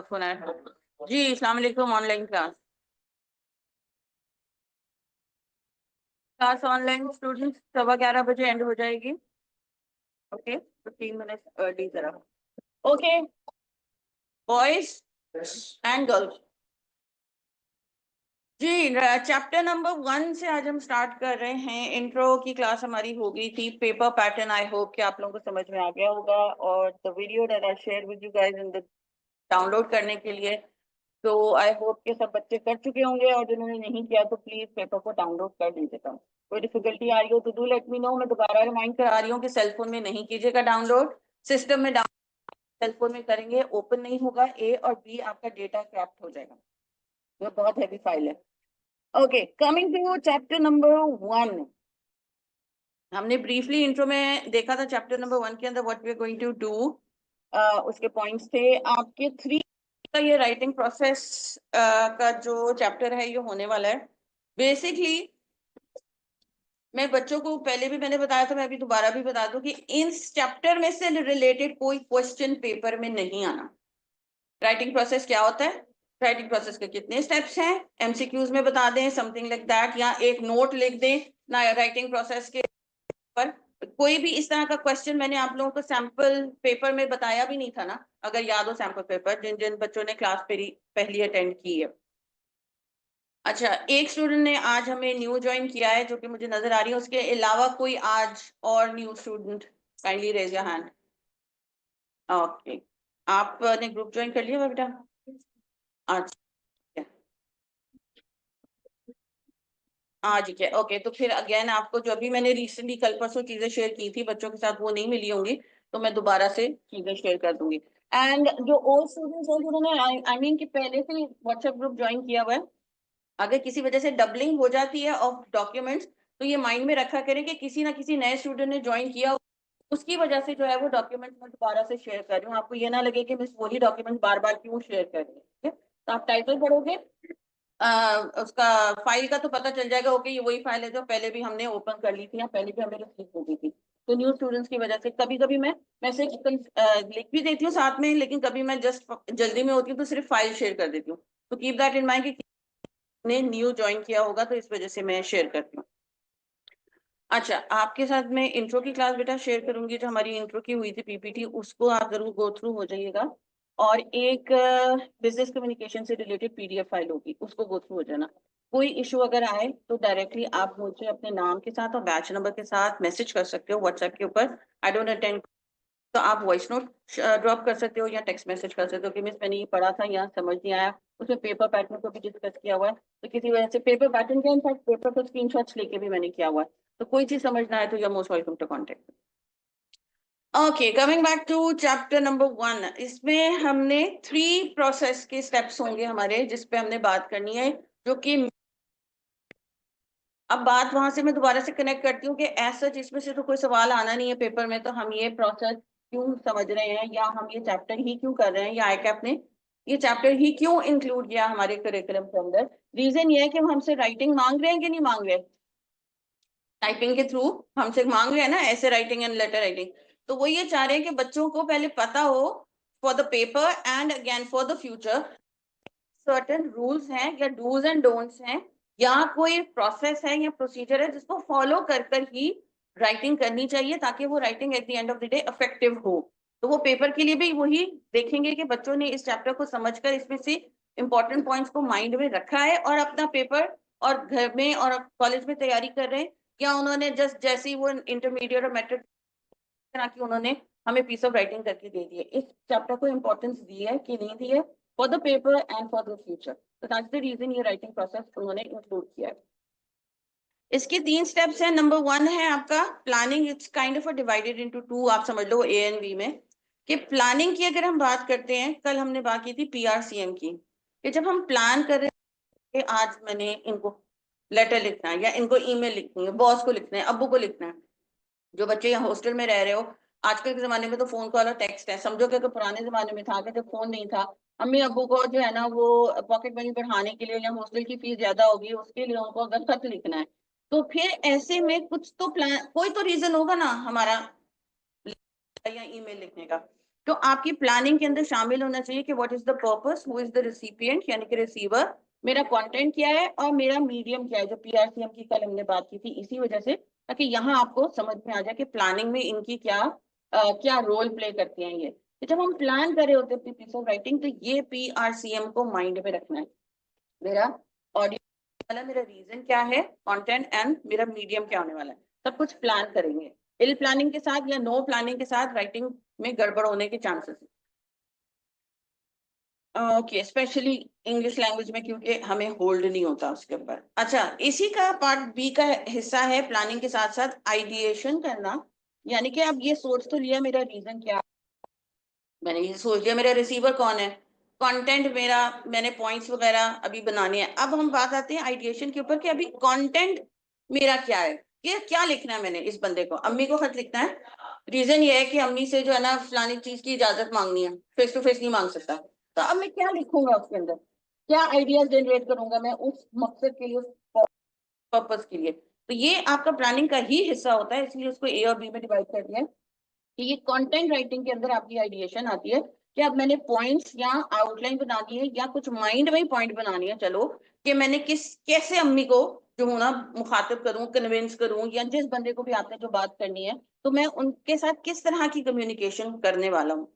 सुना है जी। अस्सलाम वालेकुम। Online class online students 11:15 end हो जाएगी। ओके, 15 मिनट अर्ली जरा। ओके बॉयज एंड गर्ल्स जी, चैप्टर नंबर 1 से आज हम स्टार्ट कर रहे हैं। इंट्रो की क्लास हमारी हो गई थी। पेपर पैटर्न आई होप कि आप लोगों को समझ में आ गया होगा, और the video that I share with you guys in the download करने के लिए, तो आई होप के सब बच्चे कर चुके होंगे, और जिन्होंने नहीं किया तो प्लीज पेपर को डाउनलोड कर दीजिएगा। कोई डिफिकल्टी आ रही हो तो डू लेट मी नो। मैं दोबारा रिमाइंड करा रही हूँ कि सेलफोन में नहीं कीजिएगा डाउनलोड, सिस्टम में सेलफोन में करेंगे ओपन नहीं होगा, ए और बी आपका डेटा क्रैप्ट हो जाएगा। वो बहुत हैवी फाइल है। Okay, coming to chapter number 1। हमने ब्रीफली इंट्रो में देखा था चैप्टर नंबर 1 के अंदर what we are going to do. उसके पॉइंट्स थे आपके 3 का। ये राइटिंग प्रोसेस का जो चैप्टर है ये होने वाला है। बेसिकली मैं बच्चों को पहले भी मैंने बताया था, मैं अभी दोबारा भी बता दूं कि इस चैप्टर में से रिलेटेड कोई क्वेश्चन पेपर में नहीं आना। राइटिंग प्रोसेस क्या होता है, राइटिंग प्रोसेस के कितने स्टेप्स हैं, एमसीक्यूज में बता दें समथिंग लाइक दैट, या एक नोट लिख दें ना राइटिंग प्रोसेस के पर। कोई भी इस तरह का क्वेश्चन मैंने आप लोगों को सैंपल पेपर में बताया भी नहीं था ना, अगर याद हो सैंपल पेपर, जिन जिन बच्चों ने क्लास पहली अटेंड की है। अच्छा, एक स्टूडेंट ने आज हमें न्यू ज्वाइन किया है जो कि मुझे नजर आ रही है। उसके अलावा कोई आज और new student, kindly raise your hand. Okay, आपने ग्रुप ज्वाइन कर लिया बेटा? अच्छा, आज क्या? ओके, तो फिर अगेन आपको जो अभी मैंने रिसेंटली कल परसों चीजें शेयर की थी बच्चों के साथ वो नहीं मिली होंगी, तो मैं दोबारा से चीजें शेयर कर दूंगी। एंड जो ओल्ड स्टूडेंट्स हैं जिन्होंने आई मीन कि पहले से व्हाट्सएप ग्रुप ज्वाइन किया हुआ है, अगर किसी वजह से डबलिंग हो जाती है ऑफ डॉक्यूमेंट्स, तो ये माइंड में रखा करें कि किसी ना किसी नए स्टूडेंट ने ज्वाइन किया, उसकी वजह से जो है वो डॉक्यूमेंट्स मैं दोबारा से शेयर कर रही हूँ। आपको ये ना लगे कि मैं वही डॉक्यूमेंट बार बार क्यों शेयर कर रही हूँ। ठीक है, तो आप टाइटल पढ़ोगे, उसका फाइल का तो पता चल जाएगा। ओके, ये वही फाइल है जो पहले भी हमने ओपन कर ली थी या पहले भी हमें रिसीव हो गई थी। तो न्यू स्टूडेंट्स की वजह से कभी कभी मैं मैसेज लिख भी देती हूँ साथ में, लेकिन कभी मैं जस्ट जल्दी में होती हूँ तो सिर्फ फाइल शेयर कर देती हूँ। तो कीप दैट इन माइंड कि ने न्यू ज्वाइन किया होगा, तो इस वजह से मैं शेयर करती हूँ। अच्छा, आपके साथ मैं इंट्रो की क्लास बेटा शेयर करूंगी, जो हमारी इंट्रो की हुई थी पीपीटी, उसको आप जरूर गो थ्रू हो जाइएगा। और एक बिजनेस कम्युनिकेशन से रिलेटेड पीडीएफ फाइल होगी, उसको गो थ्रू हो जाना। कोई इशू अगर आए तो डायरेक्टली आप मुझे अपने नाम के साथ और बैच नंबर के साथ मैसेज कर सकते हो व्हाट्सएप के ऊपर। आई डोंट अटेंड, तो आप वॉइस नोट ड्रॉप कर सकते हो या टेक्स्ट मैसेज कर सकते हो कि मिस मैंने ये पढ़ा था या समझ नहीं आया। उसमें पेपर पैटर्न को भी डिस्कस किया हुआ है, तो किसी वजह से पेपर पैटर्न के इनफैक्ट पेपर को स्क्रीनशॉट्स लेके भी मैंने किया हुआ है। तो कोई चीज समझ ना आए तो you are most welcome to contact. Okay, coming back to chapter number 1। इसमें हमने 3 प्रोसेस के स्टेप्स होंगे हमारे, जिसपे हमने बात करनी है, जो कि अब बात वहां से मैं दोबारा से कनेक्ट करती हूँ कि ऐसा इसमें से तो कोई सवाल आना नहीं है पेपर में, तो हम ये प्रोसेस क्यों समझ रहे हैं, या हम ये चैप्टर ही क्यों कर रहे हैं, या आईकैप ने ये चैप्टर ही क्यों इंक्लूड किया हमारे करिकुलम के अंदर। रीजन ये है कि हम हमसे राइटिंग मांग रहे हैं कि नहीं मांग रहे, टाइपिंग के थ्रू हमसे मांग रहे हैं ना, ऐसे राइटिंग एंड लेटर राइटिंग। तो वो ये चाह रहे हैं कि बच्चों को पहले पता हो for the paper and again for the future certain rules हैं या डूज एंड डोंट्स हैं, या कोई प्रोसेस है या प्रोसीजर है जिसको फॉलो कर कर ही राइटिंग करनी चाहिए, ताकि वो writing at the end of the day effective हो। तो वो पेपर के लिए भी वही देखेंगे कि बच्चों ने इस चैप्टर को समझकर इसमें से इंपॉर्टेंट पॉइंट्स को माइंड में रखा है और अपना पेपर और घर में और कॉलेज में तैयारी कर रहे हैं, या उन्होंने जस्ट जैसे ही वो इंटरमीडिएट और मेट्रिक की उन्होंने हमें पीस ऑफ राइटिंग करके दे दी है। इस चैप्टर को इंपॉर्टेंस दी है कि नहीं दी है for the paper and for the future, तो दैट्स द रीजन ये राइटिंग प्रोसेस उन्होंने इंक्लूड किया है। इसके 3 स्टेप्स हैं। नंबर 1 है आपका planning. It's kind of divided into 2, आप समझ लो ए एंड बी में। कि प्लानिंग की अगर हम बात करते हैं, कल हमने बात की थी पीआरसीएम की, कि जब हम प्लान कर रहे हैं कि आज मैंने इनको लेटर लिखना है या इनको ईमेल लिखनी है, बॉस को लिखना है, अब्बू को लिखना है। जो बच्चे यहाँ हॉस्टल में रह रहे हो, आजकल के जमाने में तो फोन कॉल और टेक्स्ट है, समझो कि तो पुराने जमाने में था कि जब फोन नहीं था, अम्मी अब्बू को जो है ना वो पॉकेट मनी बढ़ाने के लिए या हॉस्टल की फीस ज्यादा होगी उसके लिए उनको अगर खत लिखना है, तो फिर ऐसे में कुछ तो प्लान, कोई तो रीजन होगा ना हमारा या ईमेल लिखने का। तो आपकी प्लानिंग के अंदर शामिल होना चाहिए कि what is the purpose, who is the recipient यानी कि रिसीवर, मेरा कंटेंट क्या है और मेरा मीडियम क्या है, जो पीआरसीएम की कल हमने बात की थी इसी वजह से, ताकि यहाँ आपको समझ में आ जाए कि प्लानिंग में इनकी क्या रोल प्ले करती हैं ये। तो जब हम प्लान कर रहे होते हैं अपनी पीस ऑफ राइटिंग, तो ये पीआरसीएम को माइंड में रखना है। मेरा ऑडियो वाला, मेरा रीजन क्या है, कंटेंट एंड मेरा मीडियम क्या होने वाला है, सब कुछ प्लान करेंगे। इल प्लानिंग के साथ या नो प्लानिंग के साथ राइटिंग में गड़बड़ होने के chances okay, specially English language में, क्योंकि हमें होल्ड नहीं होता उसके ऊपर। अच्छा, इसी का पार्ट बी का हिस्सा है प्लानिंग के साथ साथ आइडिएशन करना। यानी कि अब ये सोच तो लिया मेरा रीजन क्या, मैंने ये सोच लिया मेरा रिसीवर कौन है, कंटेंट मेरा, मैंने पॉइंट्स वगैरह अभी बनाने हैं। अब हम बात आते हैं आइडिएशन के ऊपर कि अभी कंटेंट मेरा क्या है, ये क्या लिखना है। मैंने इस बंदे को, अम्मी को खत लिखना है। रीजन ये है कि अम्मी से जो है ना फलानी चीज की इजाजत मांगनी है, फेस टू फेस नहीं मांग सकता। तो अब मैं क्या लिखूंगा उसके अंदर, क्या आइडियाज जनरेट करूंगा मैं उस मकसद के लिए, उस पर्पज के लिए। तो ये आपका प्लानिंग का ही हिस्सा होता है, इसलिए उसको ए और बी में डिवाइड कर दिया है कि ये कंटेंट राइटिंग के अंदर आपकी आइडिएशन आती है कि अब मैंने पॉइंट्स या आउटलाइन बनानी है या कुछ माइंड में ही पॉइंट बनानी है, चलो, कि मैंने कैसे अम्मी को जो हूं ना मुखातिब करूं, कन्विंस करूं, या जिस बंदे को भी आपने जो बात करनी है, तो मैं उनके साथ किस तरह की कम्युनिकेशन करने वाला हूँ।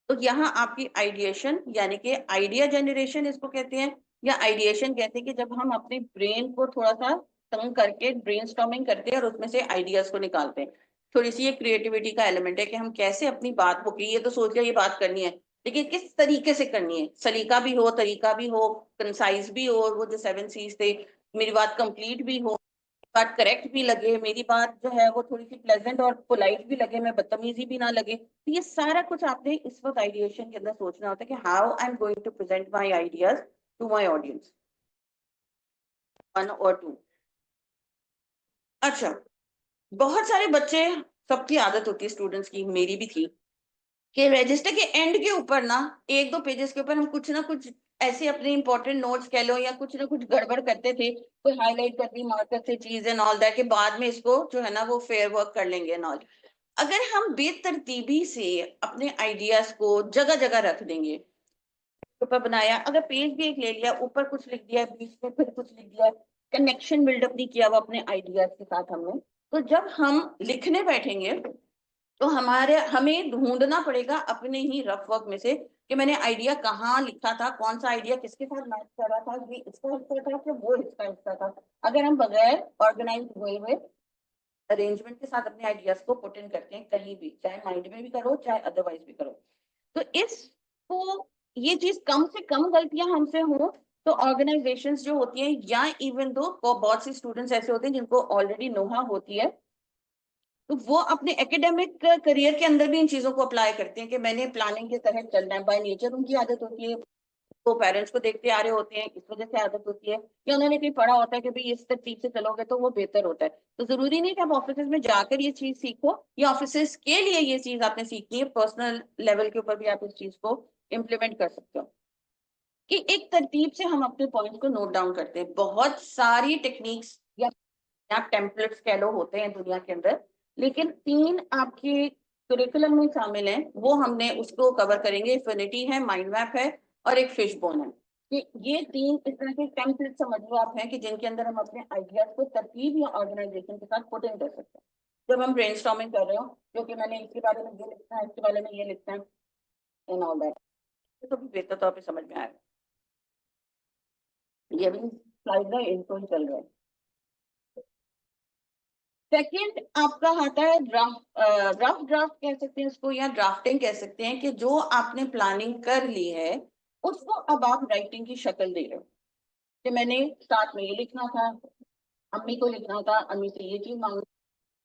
तो यहाँ आपकी आइडिएशन यानी कि आइडिया जनरेशन इसको कहते हैं, या आइडिएशन कहते हैं कि जब हम अपने ब्रेन को थोड़ा सा तंग करके ब्रेनस्टॉर्मिंग करते हैं और उसमें से आइडियाज को निकालते हैं। थोड़ी सी ये क्रिएटिविटी का एलिमेंट है कि हम कैसे अपनी बात को, ये तो सोच लिया ये बात करनी है, लेकिन किस तरीके से करनी है, सलीका भी हो, तरीका भी हो, कंसाइज भी हो, वो जो 7 C's थे, मेरी बात कंप्लीट भी हो, बात करेक्ट भी लगे, मेरी बात जो है वो थोड़ी सी प्लेजेंट और पोलाइट भी लगे, मैं बदतमीजी भी ना लगे। तो ये सारा कुछ आपने इस वक्त आइडिएशन के अंदर सोचना होता है कि how I am going to present my ideas to my audience, 1 और 2। अच्छा, बहुत सारे बच्चे, सबकी आदत होती है स्टूडेंट्स की, मेरी भी थी, कि रजिस्टर के एंड के ऊपर ना 1-2 पेजेस के ऊपर हम कुछ ना कुछ ऐसे अपने इंपॉर्टेंट नोट्स कह लो या कुछ ना कुछ गड़बड़ करते थे, कोई हाईलाइट कर दी मार्कर से चीज एंड ऑल दैट, के बाद में इसको जो है ना वो फेयर वर्क कर लेंगे एंड ऑल। अगर हम बेतरतीबी से अपने आइडियाज को जगह जगह रख देंगे, ऊपर बनाया, अगर पेज भी एक ले लिया, ऊपर कुछ लिख दिया, बीच में फिर कुछ लिख दिया, कनेक्शन बिल्डअप नहीं किया वो अपने आइडियाज के साथ हमने, तो जब हम लिखने बैठेंगे तो हमें ढूंढना पड़ेगा अपने ही रफ वर्क में से कि मैंने आइडिया कहाँ लिखा था, कौन सा आइडिया किसके साथ मैच कर रहा था, ये इसका हिस्सा था कि वो इसका हिस्सा था। अगर हम बगैर ऑर्गेनाइज हुए अरेंजमेंट के साथ अपने आइडियाज को पुट इन करते हैं कहीं भी, चाहे माइंड में भी करो चाहे अदरवाइज भी करो, तो इसको, ये चीज कम से कम गलतियां हमसे हो, तो ऑर्गेनाइजेशंस जो होती हैं, या इवन दो बहुत सी स्टूडेंट्स ऐसे होते हैं जिनको ऑलरेडी नोहा होती है, तो वो अपने एकेडमिक करियर के अंदर भी इन चीजों को अप्लाई करते हैं कि मैंने प्लानिंग के तहत चलना है। बाय नेचर उनकी आदत होती है, वो पेरेंट्स को देखते आ रहे होते हैं, इस वजह से आदत होती है, या उन्होंने कहीं पढ़ा होता है कि भाई इस तरतीब से चलोगे तो वो बेहतर होता है। तो जरूरी नहीं कि आप ऑफिस में जाकर ये चीज सीखो, या ऑफिस के लिए ये चीज आपने सीखनी है, पर्सनल लेवल के ऊपर भी आप इस चीज को इम्प्लीमेंट कर सकते हो, कि एक तरतीब से हम अपने पॉइंट को नोट डाउन करते हैं। बहुत सारी टेक्निक्स या टेम्पलेट्स कह लो होते हैं दुनिया के अंदर, लेकिन 3 आपके करिकुलम में शामिल हैं, वो हमने उसको कवर करेंगे। इन्फिनिटी है, माइंड मैप है, और एक फिश बोन है। कि ये 3 इस तरह के टेम्पलेट समझ लो आप हैं कि जिनके अंदर हम अपने आइडियाज को तरतीब या ऑर्गेनाइजेशन के साथ पुट इन कर सकते हैं। जब हम ब्रेनस्टॉर्मिंग कर रहे हो, क्योंकि मैंने इसके बारे में ये लिखना है, इसके बारे में ये लिखना है एंड ऑल दैट, तो भी बेहतर तौर पे समझ में आएगा। ये भी स्लाइड है, इनको ही चल रहा है। सेकंड आपका आता है ड्राफ्ट, रफ ड्राफ्ट कह सकते हैं इसको, या ड्राफ्टिंग कह सकते हैं, कि जो आपने प्लानिंग कर ली है उसको अब आप राइटिंग की शक्ल दे रहे हो, कि मैंने स्टार्ट में ये लिखना था, अम्मी को लिखना था, अम्मी से ये चीज मांगनी,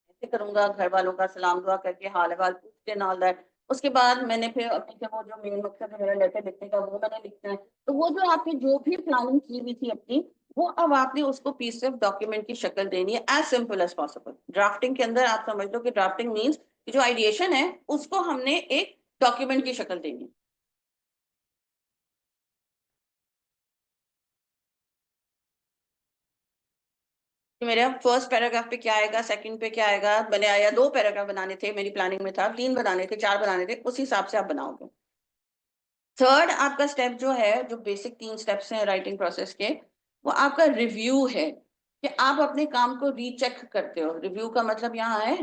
ऐसे करूंगा, घर वालों का सलाम दुआ करके हाल अहवाल पूछ के ना दैट, उसके बाद मैंने फिर अपने से वो जो मेन मकसद है मेरा लेटर लिखने का वो मैंने लिखना है। तो वो जो आपने जो भी प्लानिंग की हुई थी अपनी, वो अब आपने उसको पीस ऑफ डॉक्यूमेंट की शक्ल देनी है, as simple as possible. Drafting के अंदर आप समझ लो कि ड्राफ्टिंग मीन्स जो आइडिएशन है उसको हमने एक डॉक्यूमेंट की शक्ल देनी है। कि मेरे फर्स्ट पैराग्राफ पे क्या आएगा, सेकंड पे क्या आएगा, मैंने आया 2 पैराग्राफ बनाने थे, मेरी प्लानिंग में था 3 बनाने थे, 4 बनाने थे, उस हिसाब से आप बनाओगे। थर्ड आपका स्टेप जो है, जो बेसिक 3 स्टेप्स हैं राइटिंग प्रोसेस के, वो आपका रिव्यू है, कि आप अपने काम को रीचेक करते हो। रिव्यू का मतलब यहाँ है,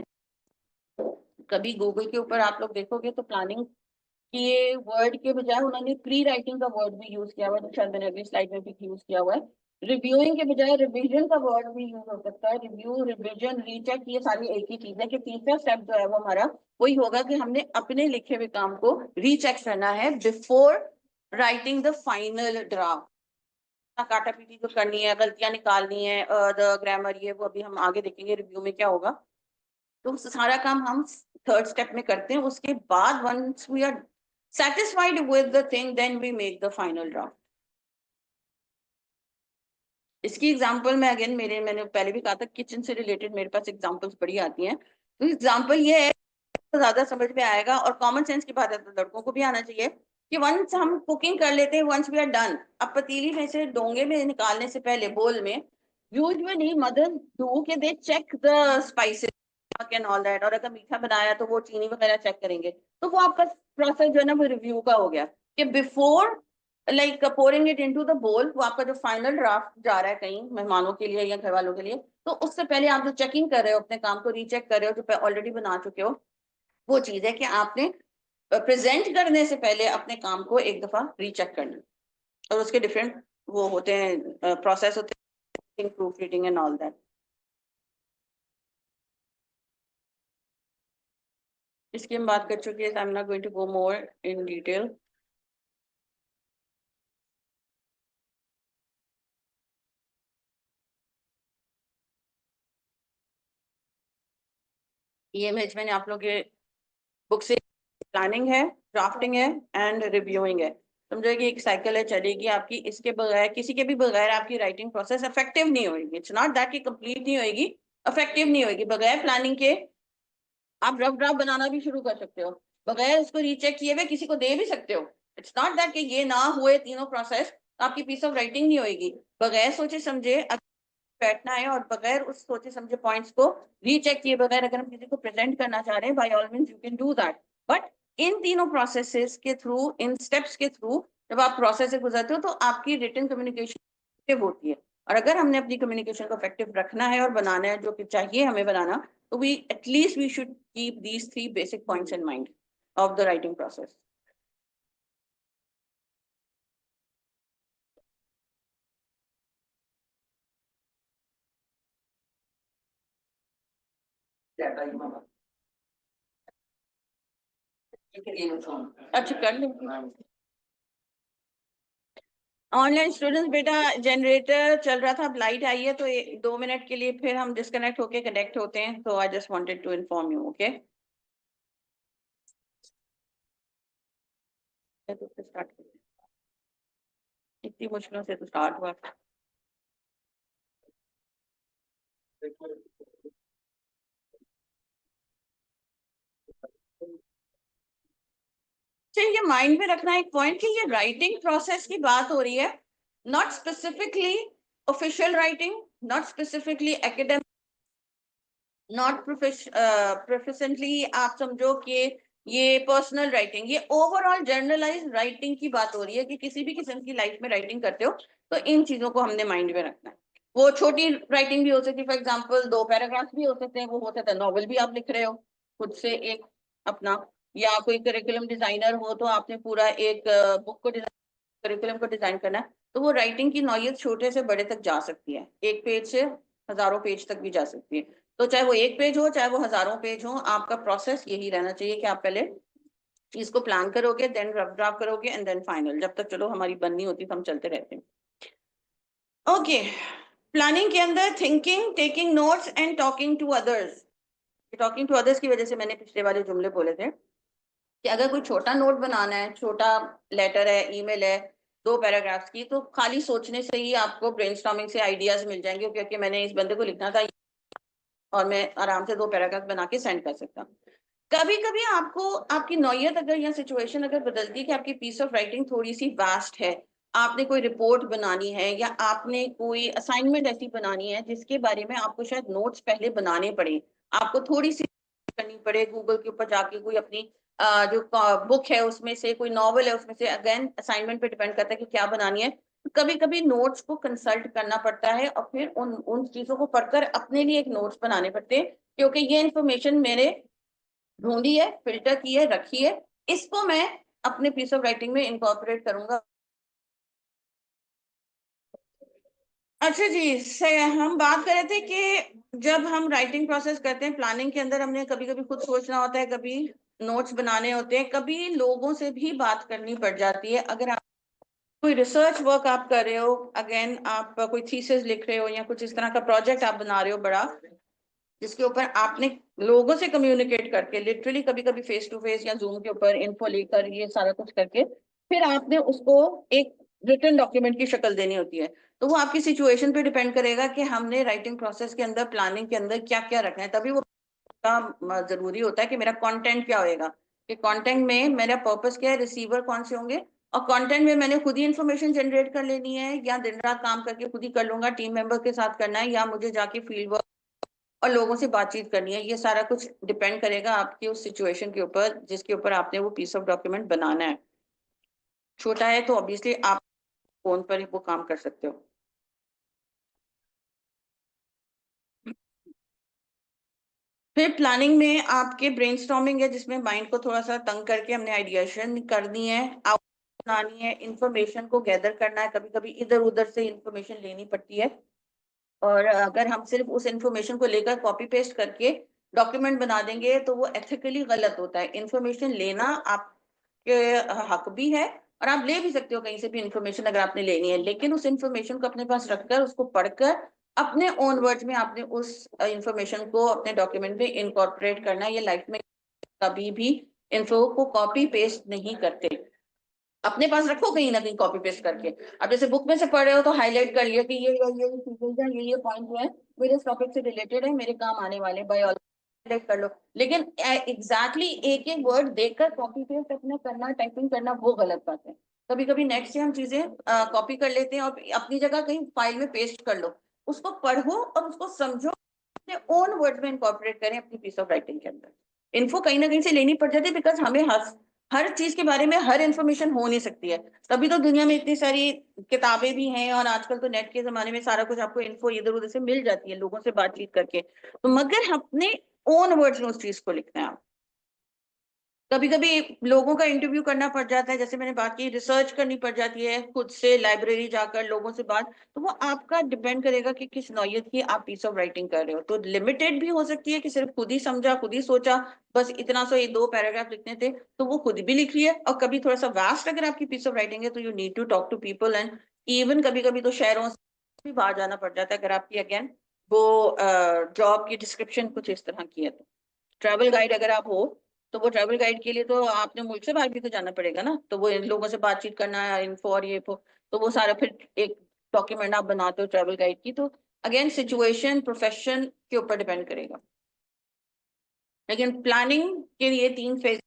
कभी गूगल के ऊपर आप लोग देखोगे तो प्लानिंग ये वर्ड के बजाय उन्होंने प्री राइटिंग का वर्ड भी यूज किया हुआ है, शायद मैंने अगली स्लाइड में भी यूज किया हुआ है। रिव्यूइंग के बजाय रिवीजन का वर्ड भी यूज हो सकता है। रिव्यू, रिवीजन, रीचेक, ये सारी एक ही चीज है, कि तीसरा स्टेप जो है वो हमारा वही होगा कि हमने अपने लिखे हुए काम को रीचेक करना है before writing the final draft. काटा पीटी जो करनी है, गलतियां निकालनी है, द ग्रामर, ये वो अभी हम आगे देखेंगे रिव्यू में क्या होगा। तो सारा काम हम थर्ड स्टेप में करते हैं। उसके बाद once we are satisfied with the thing, then we make the final draft. इसकी एग्जांपल में अगेन मैंने पहले भी कहा था, किचन से रिलेटेड मेरे पास एग्जांपल्स बड़ी आती हैं। तो एग्जांपल ये है तो ज्यादा समझ में आएगा, और कॉमन सेंस की बात है तो लड़कों को भी आना चाहिए, कि वंस हम कुकिंग कर लेते हैं, वंस वी आर डन, अब पतीली में से डोंगे में निकालने से पहले बोल में यूजुअली मदर डू के they check the spices and all that, और अगर मीठा बनाया तो वो चीनी वगैरह चेक करेंगे। तो वो आपका प्रोसेस जो है ना वो रिव्यू का हो गया, कि before like pouring it into the बोल, वो आपका जो फाइनल ड्राफ्ट जा रहा है कहीं मेहमानों के लिए या घर वालों के लिए, तो उससे पहले आप जो चेकिंग कर रहे हो, अपने काम को रीचेक कर रहे हो, जो ऑलरेडी बना चुके हो, वो चीज है कि आपने प्रेजेंट करने से पहले अपने काम को एक दफा रीचेक करना। और उसके डिफरेंट वो होते हैं, प्रोसेस होते हैं, proofreading and all that. इसकी हम बात कर चुके हैं, I am not going to go more in detail. ये इमेज मैंने आप लोग के बुक से, प्लानिंग है, ड्राफ्टिंग है एंड रिव्यूइंग है। समझो कि एक साइकिल है चलेगी आपकी, इसके बगैर, किसी के भी बगैर आपकी राइटिंग प्रोसेस इफेक्टिव नहीं होगी। इट्स नॉट दैट कि कंप्लीट नहीं होगी, इफेक्टिव नहीं होगी। बगैर प्लानिंग के आप रफ ड्राफ्ट बनाना भी शुरू कर सकते हो, बगैर उसको रीचेक किए हुए किसी को दे भी सकते हो। इट्स नॉट दैट कि ये ना हुए तीनों प्रोसेस तो आपकी पीस ऑफ राइटिंग नहीं होगी। बगैर सोचे समझे बैठना है, और बगैर उस सोचे समझे पॉइंट्स को रीचेक किए बगैर अगर हम किसी को प्रेजेंट करना चाह रहे हैं, by all means you can do that. But इन तीनों प्रोसेसेस के थ्रू, इन स्टेप्स के थ्रू जब आप प्रोसेस से गुजरते हो तो आपकी रिटन कम्युनिकेशन इफेक्टिव होती है। और अगर हमने अपनी कम्युनिकेशन को इफेक्टिव रखना है और बनाना है, जो कि चाहिए हमें बनाना, तो we at least we should keep these 3 basic points in mind of the writing process. अच्छा कर लेंगे। ऑनलाइन स्टूडेंट्स बेटा, जनरेटर चल रहा था, अब लाइट आई है, तो 2 मिनट के लिए फिर हम डिस्कनेक्ट होके कनेक्ट होते हैं। तो I just wanted to inform you, okay. तो स्टार्ट इतनी मुश्किलों से तो स्टार्ट हुआ। चलिए, ये माइंड में रखना एक पॉइंट, कि ये राइटिंग प्रोसेस की बात हो रही है, not specifically official writing, not specifically academic, not professionally. आप समझो कि ये पर्सनल राइटिंग, ये ओवरऑल जनरलाइज राइटिंग की बात हो रही है, कि किसी भी किस्म की लाइफ में राइटिंग करते हो तो इन चीजों को हमने माइंड में रखना है। वो छोटी राइटिंग भी हो सकती है, फॉर एग्जाम्पल 2 पैराग्राफ भी हो सकते हैं, वो हो सकता है नॉवल भी आप लिख रहे हो खुद से एक अपना, या कोई करिकुलम डिजाइनर हो तो आपने पूरा एक बुक को करिकुलम को डिजाइन करना है। तो वो राइटिंग की नौयत छोटे से बड़े तक जा सकती है, एक पेज से हजारों पेज तक भी जा सकती है। तो चाहे वो एक पेज हो, चाहे वो हजारों पेज हो, आपका प्रोसेस यही रहना चाहिए कि आप पहले चीज को प्लान करोगे, देन रफ ड्राफ्ट करोगे एंड देन फाइनल। जब तक चलो हमारी बननी होती तो हम चलते रहते हैं। ओके, प्लानिंग के अंदर thinking, taking notes and talking to others. Talking to others की वजह से मैंने पिछले वाले जुमले बोले थे, कि अगर कोई छोटा नोट बनाना है, छोटा लेटर है, ईमेल है, 2 पैराग्राफ्स की, तो खाली सोचने से ही आपको ब्रेनस्टॉर्मिंग से आइडियाज मिल जाएंगे, क्योंकि मैंने इस बंदे को लिखना था और मैं आराम से 2 पैराग्राफ बना के सेंड कर सकता हूँ। कभी कभी आपको आपकी नौयत अगर या सिचुएशन अगर बदलती है कि आपकी पीस ऑफ राइटिंग थोड़ी सी वास्ट है, आपने कोई रिपोर्ट बनानी है या आपने कोई असाइनमेंट ऐसी बनानी है जिसके बारे में आपको शायद नोट्स पहले बनाने पड़े, आपको थोड़ी सी करनी पड़े, गूगल के ऊपर जाके कोई अपनी जो बुक है उसमें से, कोई नॉवल है उसमें से, अगेन असाइनमेंट पे डिपेंड करता है कि क्या बनानी है। कभी कभी नोट्स को कंसल्ट करना पड़ता है और फिर उन उन चीजों को पढ़कर अपने लिए एक नोट्स बनाने पड़ते हैं, क्योंकि ये इंफॉर्मेशन मेरे ढूंढी है, फिल्टर की है, रखी है, इसको मैं अपने पीस ऑफ राइटिंग में इनकॉर्पोरेट करूंगा। अच्छा जी, से हम बात कर रहे थे कि जब हम राइटिंग प्रोसेस करते हैं, प्लानिंग के अंदर हमने कभी कभी खुद सोचना होता है, कभी नोट्स बनाने होते हैं, कभी लोगों से भी बात करनी पड़ जाती है। अगर आप कोई रिसर्च वर्क आप कर रहे हो, अगेन आप कोई थीसिस लिख रहे हो या कुछ इस तरह का प्रोजेक्ट आप बना रहे हो बड़ा, जिसके ऊपर आपने लोगों से कम्युनिकेट करके, लिटरली कभी कभी फेस टू फेस या जूम के ऊपर इन्फो लेकर ये सारा कुछ करके फिर आपने उसको एक रिटन डॉक्यूमेंट की शक्ल देनी होती है, तो वो आपकी सिचुएशन पे डिपेंड करेगा कि हमने राइटिंग प्रोसेस के अंदर, प्लानिंग के अंदर क्या क्या रखना है। तभी वो का जरूरी होता है कि मेरा कंटेंट क्या होएगा, कि कंटेंट में मेरा पर्पस क्या है, रिसीवर कौन से होंगे, और कंटेंट में मैंने खुद ही इंफॉर्मेशन जनरेट कर लेनी है या दिन रात काम करके खुद ही कर लूंगा, टीम मेंबर के साथ करना है, या मुझे जाके फील्ड वर्क और लोगों से बातचीत करनी है। ये सारा कुछ डिपेंड करेगा आपकी उस सिचुएशन के ऊपर जिसके ऊपर आपने वो पीस ऑफ डॉक्यूमेंट बनाना है। छोटा है तो ऑब्वियसली आप फोन पर ही वो काम कर सकते हो। फिर प्लानिंग में आपके ब्रेनस्टॉर्मिंग है, जिसमें माइंड को थोड़ा सा तंग करके हमने आइडिएशन करनी है, आउटलाइन बनानी है, इंफॉर्मेशन को गैदर करना है, कभी कभी इधर उधर से इंफॉर्मेशन लेनी पड़ती है। और अगर हम सिर्फ उस इंफॉर्मेशन को लेकर कॉपी पेस्ट करके डॉक्यूमेंट बना देंगे तो वो एथिकली गलत होता है। इंफॉर्मेशन लेना आपके हक भी है, और आप ले भी सकते हो कहीं से भी इंफॉर्मेशन अगर आपने लेनी है, लेकिन उस इंफॉर्मेशन को अपने पास रखकर, उसको पढ़कर अपने ओन वर्ड्स में आपने उस इंफॉर्मेशन को अपने डॉक्यूमेंट में इनकॉर्पोरेट करना है। ये लाइफ में कभी भी इन्फो को कॉपी पेस्ट नहीं करते, अपने पास रखो कहीं ना कहीं कॉपी पेस्ट करके। अब जैसे बुक में से पढ़ रहे हो तो हाईलाइट कर लिया कि ये चीजें हैं, ये पॉइंट है, मेरे इस टॉपिक से रिलेटेड है, मेरे काम आने वाले, बायोलॉजी हाईलाइट कर लो। लेकिन एग्जैक्टली एक एक वर्ड देखकर कॉपी पेस्ट अपना करना, टाइपिंग करना, वो गलत बात है। कभी कभी नेट से हम चीजें कॉपी कर लेते हैं और अपनी जगह कहीं फाइल में पेस्ट कर लो, उसको पढ़ो और उसको समझो, अपने ओन वर्ड में इनकॉर्पोरेट करें अपनी पीस ऑफ राइटिंग के अंदर। इन्फो कहीं ना कहीं से लेनी पड़ जाती है, बिकॉज हमें हर चीज के बारे में हर इंफॉर्मेशन हो नहीं सकती है। तभी तो दुनिया में इतनी सारी किताबें भी हैं, और आजकल तो नेट के जमाने में सारा कुछ आपको इन्फो इधर उधर से मिल जाती है लोगों से बातचीत करके। तो मगर अपने ओन वर्ड्स में उस चीज को लिखना है। कभी कभी लोगों का इंटरव्यू करना पड़ जाता है, जैसे मैंने बात की, रिसर्च करनी पड़ जाती है, खुद से लाइब्रेरी जाकर लोगों से बात, तो वो आपका डिपेंड करेगा कि किस नौयत की आप पीस ऑफ राइटिंग कर रहे हो। तो लिमिटेड भी हो सकती है कि सिर्फ खुद ही समझा, खुद ही सोचा, बस इतना सा ये 2 पैराग्राफ लिखने थे, तो वो खुद भी लिख लिया। और कभी थोड़ा सा वास्ट अगर आपकी पीस ऑफ राइटिंग है तो you need to talk to people, and even कभी कभी तो शहरों से भी बाहर जाना पड़ जाता है अगर आपकी अगेन वो जॉब की डिस्क्रिप्शन कुछ इस तरह की है। तो ट्रैवल गाइड अगर आप हो, तो वो ट्रैवल गाइड के लिए तो आपने मुल्क से बाहर भी तो जाना पड़ेगा ना, तो वो इन लोगों से बातचीत करना है, इन्फो और ये तो वो सारा फिर एक डॉक्यूमेंट आप बनाते हो ट्रैवल गाइड की। तो अगेन सिचुएशन, प्रोफेशन के ऊपर डिपेंड करेगा। लेकिन प्लानिंग के लिए 3 फेज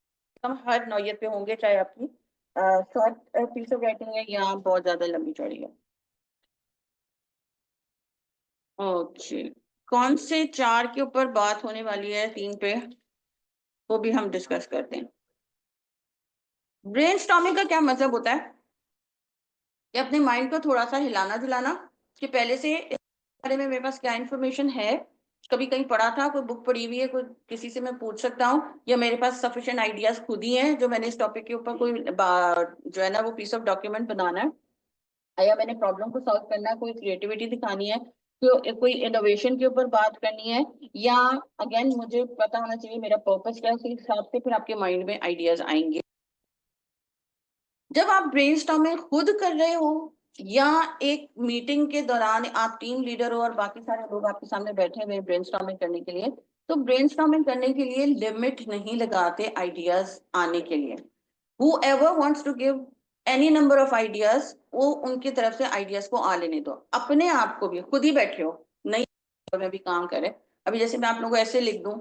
हम हर नौयत पे होंगे, चाहे आपकी शॉर्ट पीस ऑफ राइटिंग है या बहुत ज्यादा लंबी चौड़ी है। ओके, कौन से 4 के ऊपर बात होने वाली है, 3 पे, वो भी हम डिस्कस करते हैं। ब्रेनस्टॉर्मिंग का क्या मतलब होता है, कि अपने माइंड को थोड़ा सा हिलाना जुलाना, कि पहले से इस बारे में मेरे पास क्या इंफॉर्मेशन है, कभी कहीं पढ़ा था, कोई बुक पढ़ी हुई है, कोई किसी से मैं पूछ सकता हूँ, या मेरे पास सफिशिएंट आइडियाज खुद ही हैं जो मैंने इस टॉपिक के ऊपर कोई जो है ना वो पीस ऑफ डॉक्यूमेंट बनाना है, या मैंने प्रॉब्लम को सॉल्व करना है, कोई क्रिएटिविटी दिखानी है, तो कोई इनोवेशन के ऊपर बात करनी है, या अगेन मुझे पता होना चाहिए मेरा पर्पस क्या है, उस हिसाब से फिर आपके माइंड में आइडियाज आएंगे। जब आप ब्रेनस्टॉर्मिंग खुद कर रहे हो या एक मीटिंग के दौरान आप टीम लीडर हो और बाकी सारे लोग आपके सामने बैठे हुए ब्रेनस्टॉर्मिंग करने के लिए, तो ब्रेनस्टॉर्मिंग करने के लिए लिमिट नहीं लगाते आइडियाज आने के लिए। whoever wants to give any number of ideas, वो उनकी तरफ से आइडियाज को आ लेने दो। अपने आप को भी खुद ही बैठे हो, नहीं में भी काम करे। अभी जैसे मैं आप लोगों को ऐसे लिख दूं,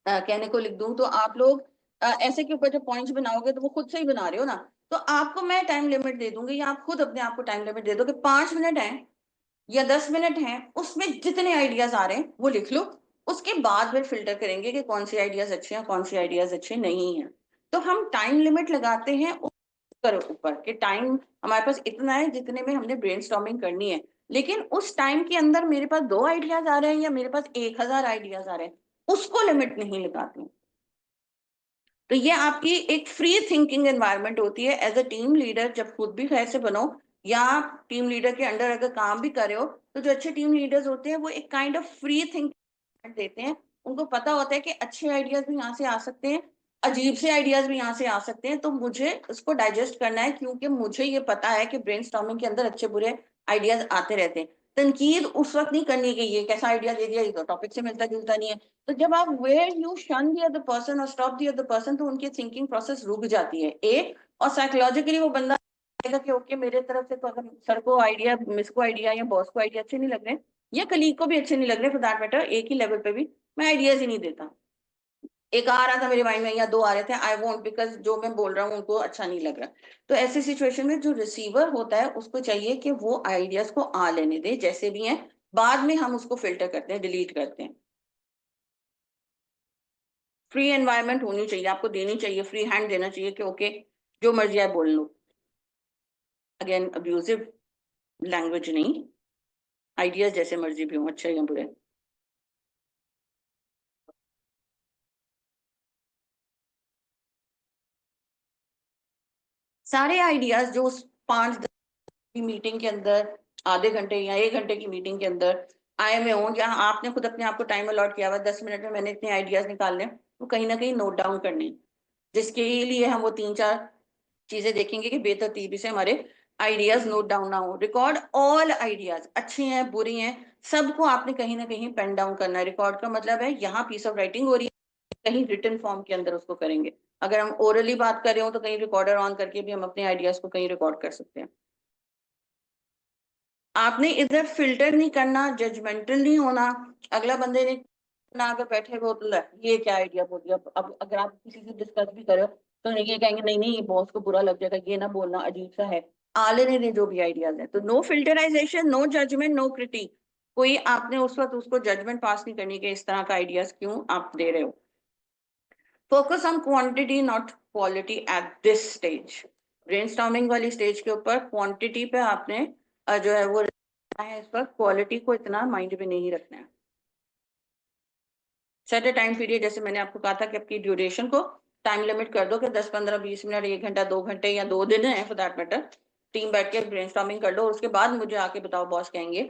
कहने को लिख दूं, तो आप लोग ऐसे के ऊपर जब पॉइंट्स बनाओगे तो वो खुद से ही बना रहे हो ना, तो आपको मैं टाइम लिमिट दे दूंगी या आप खुद अपने आप को टाइम लिमिट दे दो कि 5 मिनट है या 10 मिनट है, उसमें जितने आइडियाज आ रहे हैं वो लिख लो। उसके बाद फिर फिल्टर करेंगे कि कौन सी आइडियाज अच्छे हैं, कौन सी आइडियाज अच्छे नहीं है। तो हम टाइम लिमिट लगाते हैं ऊपर कि टाइम हमारे पास इतना है जितने में हमने ब्रेनस्टॉर्मिंग करनी है, लेकिन उस टाइम के अंदर मेरे पास 2 आइडियाज आ रहे हैं या मेरे पास 1000 आइडियाज आ रहे हैं, उसको लिमिट नहीं लगाती। तो ये आपकी एक फ्री थिंकिंग एनवायरनमेंट होती है एज अ टीम लीडर। जब खुद भी ऐसे बनो या टीम लीडर के अंडर अगर काम भी करे हो, तो जो अच्छे टीम लीडर्स होते हैं वो एक काइंड ऑफ फ्री थिंकिंग देते हैं। उनको पता होता है कि अच्छे आइडियाज भी यहाँ से आ सकते हैं, अजीब से आइडियाज भी यहाँ से आ सकते हैं, तो मुझे उसको डाइजेस्ट करना है, क्योंकि मुझे ये पता है कि ब्रेनस्टॉर्मिंग के अंदर अच्छे बुरे आइडियाज आते रहते हैं। तनकीद उस वक्त नहीं करनी कि ये कैसा आइडिया दे दिया, ये तो टॉपिक से मिलता जुलता नहीं है। तो जब आप वेयर यू शन दी अदर पर्सन और स्टॉप दी अदर पर्सन, तो उनकी थिंकिंग प्रोसेस रुक जाती है एक, और साइकोलॉजिकली वो बंदा कहेगा कि ओके मेरे तरफ से तो अगर सर को आइडिया, मिस को आइडिया या बॉस को आइडिया अच्छे नहीं लग रहे या कलीग को भी अच्छे नहीं लग रहे फॉर दैट मैटर, एक ही लेवल पे भी, मैं आइडियाज ही नहीं देता। एक आ रहा था मेरे माइंड में या दो आ रहे थे, आई वोंट, बिकॉज जो मैं बोल रहा हूँ उनको अच्छा नहीं लग रहा। तो ऐसी सिचुएशन में जो रिसीवर होता है उसको चाहिए कि वो आइडियाज को आ लेने दे जैसे भी हैं, बाद में हम उसको फिल्टर करते हैं, डिलीट करते हैं। फ्री एनवायरनमेंट होनी चाहिए, आपको देनी चाहिए, फ्री हैंड देना चाहिए कि ओके जो मर्जी है बोल लो। अगेन अब्यूजिव लैंग्वेज नहीं, आइडियाज जैसे मर्जी भी हो, अच्छे या बुरे। सारे आइडियाज जो उस 5-10 की मीटिंग के अंदर, आधे घंटे या 1 घंटे की मीटिंग के अंदर आए में हो, जहाँ आपने खुद अपने आप को टाइम अलॉट किया हुआ 10 मिनट में मैंने इतने आइडियाज निकालने, वो कहीं ना कहीं नोट डाउन करने, जिसके लिए हम वो 3-4 चीजें देखेंगे कि बेतरतीबी से हमारे आइडियाज नोट डाउन ना हो। रिकॉर्ड ऑल आइडियाज, अच्छी हैं बुरी हैं, सबको आपने कहीं ना कहीं पेन डाउन करना है। रिकॉर्ड का मतलब है यहाँ पीस ऑफ राइटिंग हो रही है, कहीं रिटन फॉर्म के अंदर उसको करेंगे। अगर हम ओरली बात कर रहे हो तो कहीं रिकॉर्डर ऑन करके भी हम अपने आइडियाज को कहीं रिकॉर्ड कर सकते हैं। आपने इधर फिल्टर नहीं करना, जजमेंटल नहीं होना। अगला बंदे ने ना अगर बैठे वो तो ये क्या आइडिया बोल दिया, अब अगर आप किसी से डिस्कस भी करो तो ये कहेंगे नहीं नहीं ये बॉस को बुरा लग जाएगा, ये ना बोलना अजीब सा है। आले ने जो भी आइडियाज है, तो no filterization, no judgement, no critic. कोई आपने उस वक्त उसको जजमेंट पास नहीं करनी कि इस तरह का आइडियाज क्यों आप दे रहे हो। Focus on quantity not quality at this stage. Brainstorming वाली स्टेज के ऊपर क्वांटिटी पे आपने जो है वो है, इस पर क्वालिटी को इतना माइंड में नहीं रखना है। सेट अ टाइम पीरियड, जैसे मैंने आपको कहा था कि आपकी ड्यूरेशन को टाइम लिमिट कर दो कि 10-15-20 मिनट, 1 घंटा, 2 घंटे या 2 दिन है फॉर दैट मैटर। टीम बैठ के ब्रेनस्टॉर्मिंग कर लो, उसके बाद मुझे आके बताओ, बॉस कहेंगे।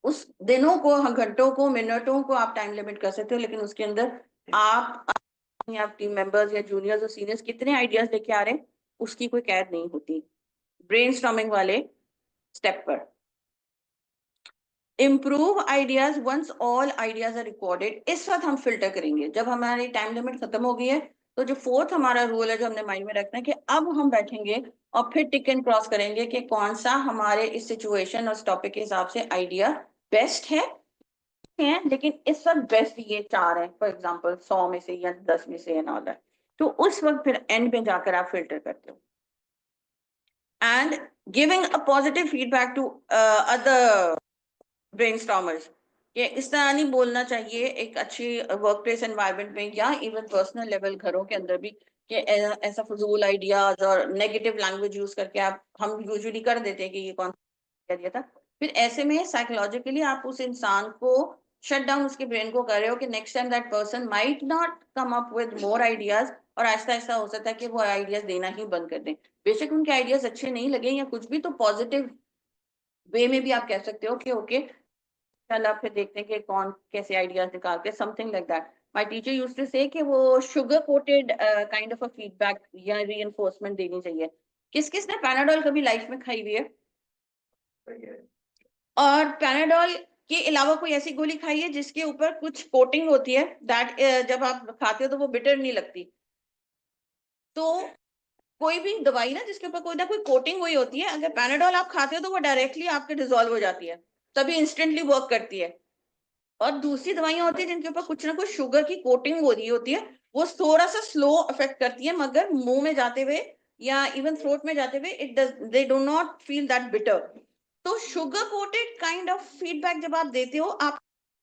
उस दिनों को, घंटों को, मिनटों को आप टाइम लिमिट कर सकते हो, लेकिन उसके अंदर आप या टीम मेंबर्स या जूनियर्स और सीनियर्स कितने आइडियाज लेके आ रहे हैं उसकी कोई कैद नहीं होती ब्रेनस्टॉर्मिंग वाले स्टेप पर। Improve ideas once all ideas are recorded. इस वक्त हम फिल्टर करेंगे जब हमारी टाइम लिमिट खत्म हो गई है। तो जो फोर्थ हमारा रूल है जो हमने माइंड में रखना है कि अब हम बैठेंगे और फिर टिक एंड क्रॉस करेंगे कि कौन सा हमारे इस सिचुएशन और इस टॉपिक के हिसाब से आइडिया बेस्ट है, लेकिन इस वक्त बेस्ट ये 4 है फॉर एग्जाम्पल 100 में से या 10 में से एंड ऑल दैट। तो उस वक्त फिर एंड में जाकर आप फिल्टर करते हो। And giving a positive feedback to other brainstormers, ये इस तरह नहीं बोलना चाहिए एक अच्छी वर्क प्लेस एनवायरनमेंट में या इवन पर्सनल लेवल घरों के अंदर भी कि ऐसा फजूल आइडियाज और नेगेटिव लैंग्वेज यूज करके आप, हम यूजुअली कर देते हैं कि ये कौन सा दिया था। फिर ऐसे में साइकोलॉजिकली आप उस इंसान को शट डाउन, उसके ब्रेन को कर रहे हो कि next time that person might not come up with more ideas, और ऐसा ऐसा हो सकता है कि वो आइडियाज देना ही बंद कर दें। बेशक उनके आइडियाज अच्छे नहीं लगे या कुछ भी, तो पॉजिटिव वे में भी आप कह सकते हो कि ओके चल अब फिर देखते हैं कि कौन कैसे आइडियाज निकालते हैं, something like that. My teacher used to say कि वो sugar coated kind of a feedback या रीइंफोर्समेंट देनी चाहिए। किस किस ने पैनाडोल कभी लाइफ में खाई हुई है? और पैनाडोल के अलावा कोई ऐसी गोली खाई है जिसके ऊपर कुछ कोटिंग होती है दैट जब आप खाते हो तो वो बिटर नहीं लगती? तो कोई भी दवाई ना जिसके ऊपर कोई ना कोई कोटिंग हुई होती है, अगर पैनाडोल आप खाते हो तो वो डायरेक्टली आपके डिजोल्व हो जाती है, तभी इंस्टेंटली वर्क करती है। और दूसरी दवाइयां होती है जिनके ऊपर कुछ ना कुछ शुगर की कोटिंग हो रही होती है, वो थोड़ा सा स्लो इफेक्ट करती है, मगर मुंह में जाते हुए या इवन थ्रोट में जाते हुए they do not feel that bitter. तो sugar coated kind of feedback जब आप देते हो, आप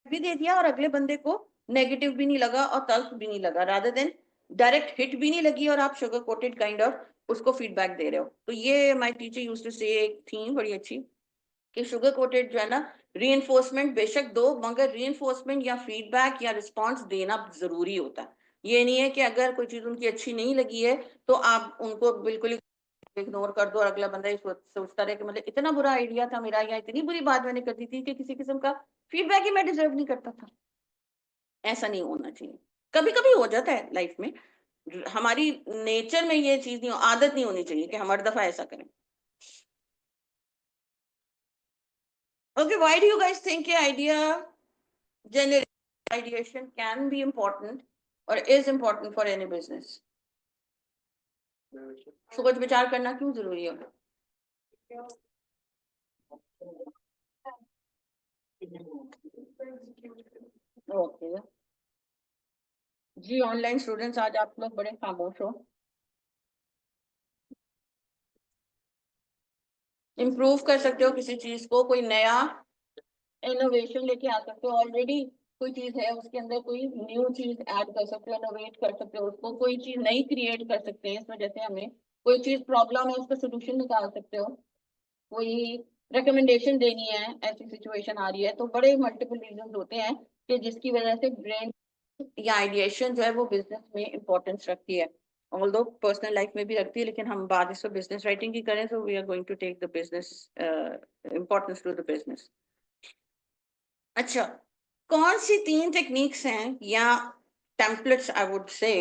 भी दे दिया और अगले बंदे को नेगेटिव भी नहीं लगा और तल्ख भी नहीं लगा, रादर देन डायरेक्ट हिट भी नहीं लगी और आप शुगर कोटेड काइंड ऑफ उसको फीडबैक दे रहे हो। तो ये माय टीचर यूज्ड टू से एक थीम बड़ी अच्छी कि शुगर कोटेड जो है ना, रीइंफोर्समेंट बेशक दो, मगर रीइंफोर्समेंट या फीडबैक या रिस्पॉन्स देना जरूरी होता है। ये नहीं है कि अगर कोई चीज उनकी अच्छी नहीं लगी है तो आप उनको बिल्कुल ही इग्नोर कर दो और अगला बंदा ये सोचता रहे कि मतलब इतना बुरा आइडिया था मेरा या इतनी बुरी बात मैंने कर दी थी कि किसी किस्म का फीडबैक ही मैं डिजर्व नहीं करता था। ऐसा नहीं होना चाहिए। कभी कभी हो जाता है लाइफ में, हमारी नेचर में ये चीज नहीं, आदत नहीं होनी चाहिए कि हम हर दफा ऐसा करें। Okay, why do you guys think idea generation ideation can be important or is important for any business? सोच विचार करना क्यों जरूरी है? ओके जी, ऑनलाइन स्टूडेंट्स आज आप लोग बड़े खामोश हो। इम्प्रूव कर सकते हो किसी चीज को, कोई नया इनोवेशन लेके आ सकते हो। ऑलरेडी कोई चीज है उसके अंदर कोई न्यू चीज ऐड कर सकते हो, इनोवेट कर सकते हो उसको, कोई चीज नई क्रिएट कर सकते हैं। इस वजह से हमें कोई चीज प्रॉब्लम है उसका सोल्यूशन निकाल सकते हो, कोई रिकमेंडेशन देनी है, ऐसी सिचुएशन आ रही है। तो बड़े मल्टीपल रीजन होते हैं कि जिसकी वजह से ब्रेन या आइडिएशन जो है वो बिजनेस में इंपॉर्टेंस रखती है। ऑल्दो पर्सनल लाइफ में भी रखती है, लेकिन हम बात इसको बिजनेस राइटिंग की करें तो we are going to take the business importance to the business. अच्छा, कौन सी 3 टेक्निक्स हैं या टेम्पलेट्स आई वुड से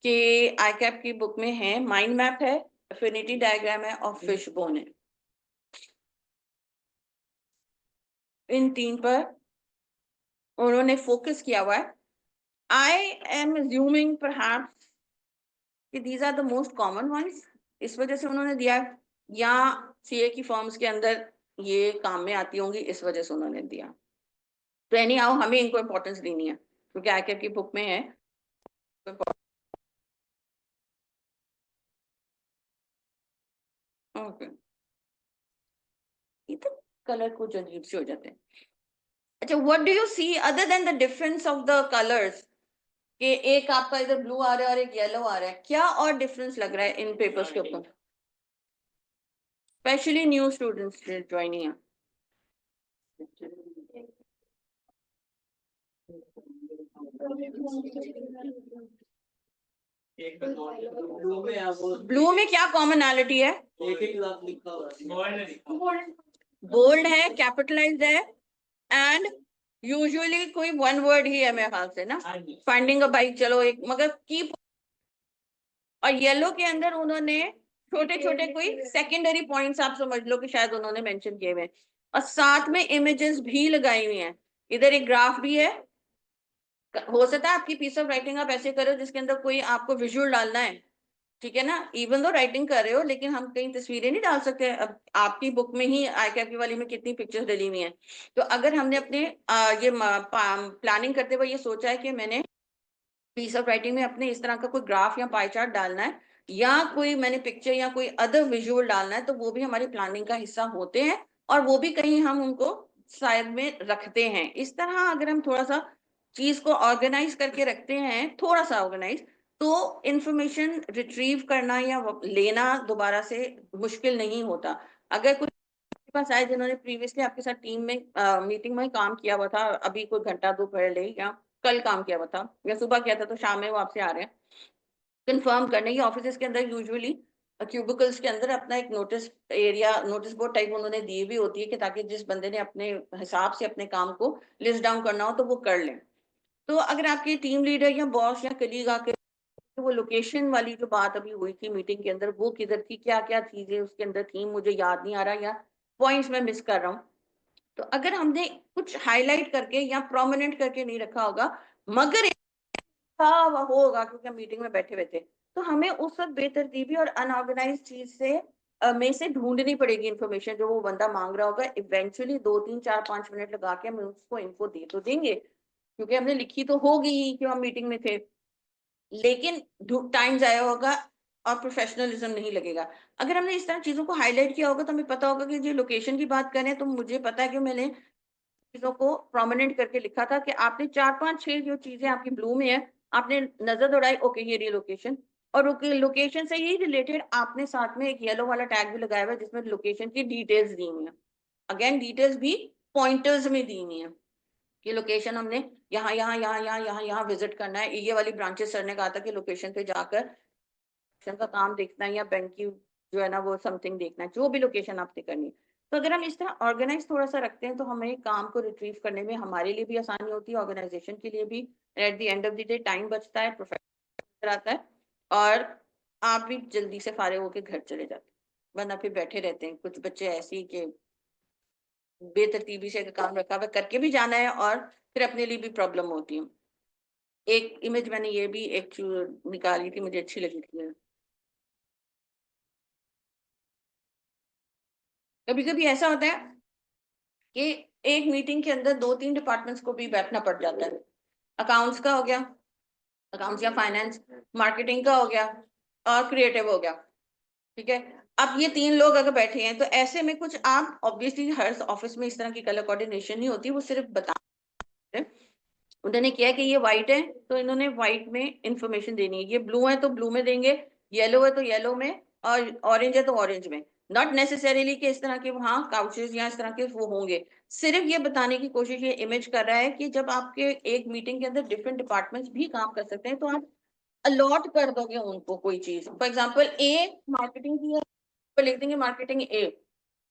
कि आईकैप की बुक में है? माइंड मैप है, एफिनिटी डायग्राम है और फिश बोन है। इन 3 पर उन्होंने फोकस किया हुआ है। आई एम अज्यूमिंग परहैप्स कि these are the most common ones, इस वजह से उन्होंने दिया, या सीए की फॉर्म्स के अंदर ये काम में आती होंगी इस वजह से उन्होंने दिया। तो एनी हाउ हमें इनको इंपॉर्टेंस देनी है क्योंकि आईकैप की बुक में है। ओके, ये तो कलर कुछ अजीब से हो जाते हैं। अच्छा, what do you see other than the difference of the colours, कि एक आपका इधर ब्लू आ रहा है और एक येलो आ रहा है, क्या और डिफरेंस लग रहा है इन पेपर्स के ऊपर, स्पेशली न्यू स्टूडेंट्स ज्वाइनिंग है? ब्लू में क्या कॉमनैलिटी है? बोल्ड है, कैपिटलाइज्ड है, एंड यूजुअली कोई वन वर्ड ही है मेरे ख्याल से ना, फाइंडिंग अ बाइक, चलो एक, मगर की। और येलो के अंदर उन्होंने छोटे छोटे कोई सेकेंडरी पॉइंट्स आप समझ लो कि शायद उन्होंने मेंशन किए हुए हैं, और साथ में इमेजेस भी लगाई हुई हैं। इधर एक ग्राफ भी है। हो सकता है आपकी पीस ऑफ राइटिंग आप ऐसे करो जिसके अंदर कोई आपको विजुअल डालना है, ठीक है ना, इवन दो राइटिंग कर रहे हो, लेकिन हम कहीं तस्वीरें नहीं डाल सकते। अब आपकी बुक में ही आईकैप की वाली में कितनी पिक्चर्स डली हुई हैं। तो अगर हमने अपने ये प्लानिंग करते हुए ये सोचा है कि मैंने पीस ऑफ राइटिंग में अपने इस तरह का कोई ग्राफ या पाई चार्ट डालना है, या कोई मैंने पिक्चर या कोई अदर विजुअल डालना है, तो वो भी हमारी प्लानिंग का हिस्सा होते हैं, और वो भी कहीं हम उनको साइड में रखते हैं। इस तरह अगर हम थोड़ा सा चीज को ऑर्गेनाइज करके रखते हैं, थोड़ा सा ऑर्गेनाइज, तो इंफॉर्मेशन रिट्रीव करना या लेना दोबारा से मुश्किल नहीं होता। अगर कोई आपके पास आए जिन्होंने प्रीवियसली आपके साथ टीम में मीटिंग में काम किया हुआ था, अभी कोई घंटा दो पहले या कल काम किया हुआ था या सुबह किया था, तो शाम में वो आपसे आ रहे हैं कंफर्म करने। ये ऑफिस के अंदर यूजुअली क्यूबिकल्स के अंदर अपना एक notice area, notice board type उन्होंने दी हुई होती है कि ताकि जिस बंदे ने अपने हिसाब से अपने काम को लिस्ट डाउन करना हो तो वो कर लें। तो अगर आपकी टीम लीडर या बॉस या कलीग आके तो वो लोकेशन वाली जो बात अभी हुई थी मीटिंग के अंदर, वो किधर थी, क्या क्या चीजें उसके अंदर थी, मुझे याद नहीं आ रहा, या पॉइंट्स में मिस कर रहा हूँ, तो अगर हमने कुछ हाईलाइट करके या प्रोमिनेंट करके नहीं रखा होगा, मगर था वह होगा क्योंकि हम मीटिंग में बैठे हुए थे, तो हमें उस वक्त बेतरतीबी और अनऑर्गेनाइज चीज से में से ढूंढनी पड़ेगी इंफॉर्मेशन जो वो बंदा मांग रहा होगा। इवेंचुअली 2 3 4 5 मिनट लगा के हम उसको इन्फो दे तो देंगे क्योंकि हमने लिखी तो होगी ही कि हम मीटिंग में थे, लेकिन टाइम जाया होगा और प्रोफेशनलिज्म नहीं लगेगा। अगर हमने इस तरह चीजों को हाईलाइट किया होगा तो हमें पता होगा कि जो लोकेशन की बात करें तो मुझे पता है कि मैंने चीजों को प्रोमिनेंट करके लिखा था कि आपने 4 5 6 जो चीजें आपकी ब्लू में है आपने नजर दौड़ाई, ओके ये लोकेशन, और लोकेशन से ही रिलेटेड आपने साथ में एक येलो वाला टैग भी लगाया हुआ है जिसमें लोकेशन की डिटेल्स दी हुई है। अगेन डिटेल्स भी पॉइंटर्स में दी हुई है कि लोकेशन हमने यहाँ यहाँ यहाँ यहाँ यहाँ यहाँ विजिट करना है। ये वाली ब्रांचेस सर ने कहा था कि लोकेशन पे जाकर का काम देखना है या बैंक की जो है ना वो समथिंग देखना है, जो भी लोकेशन आपने करनी है। तो अगर हम इस तरह ऑर्गेनाइज थोड़ा सा रखते हैं तो हमें काम को रिट्रीव करने में हमारे लिए भी आसानी होती है, ऑर्गेनाइजेशन के लिए भी। At the end of the day time बचता है, प्रोफेशनल आता है, और आप भी जल्दी से फारिग होकर घर चले जाते हैं। वरना फिर बैठे रहते हैं कुछ बच्चे ऐसे ही कि बेतरतीबी से काम रखा हुआ करके भी जाना है और फिर अपने लिए भी प्रॉब्लम होती है। एक इमेज मैंने ये भी एक निकाली थी, मुझे अच्छी लगी थी। कभी कभी ऐसा होता है कि एक मीटिंग के अंदर 2 3 डिपार्टमेंट्स को भी बैठना पड़ जाता है। अकाउंट्स का हो गया, अकाउंट्स या फाइनेंस, मार्केटिंग का हो गया और क्रिएटिव हो गया। ठीक है, अब ये 3 लोग अगर बैठे हैं तो ऐसे में कुछ आप ऑब्वियसली हर ऑफिस में इस तरह की कलर कोऑर्डिनेशन नहीं होती, वो सिर्फ बता उन्होंने किया कि ये व्हाइट है तो इन्होंने व्हाइट में इंफॉर्मेशन देनी है, ये ब्लू है तो ब्लू में देंगे, येलो है तो येलो में, और ऑरेंज है तो ऑरेंज में। नॉट नेसेसरीली कि इस तरह के वहाँ काउचेस या इस तरह के वो होंगे। सिर्फ ये बताने की कोशिश ये इमेज कर रहा है कि जब आपके एक मीटिंग के अंदर डिफरेंट डिपार्टमेंट्स भी काम कर सकते हैं तो आप अलॉट कर दोगे उनको कोई चीज। फॉर एग्जाम्पल ए मार्केटिंग की है तो लिख देंगे मार्केटिंग ए,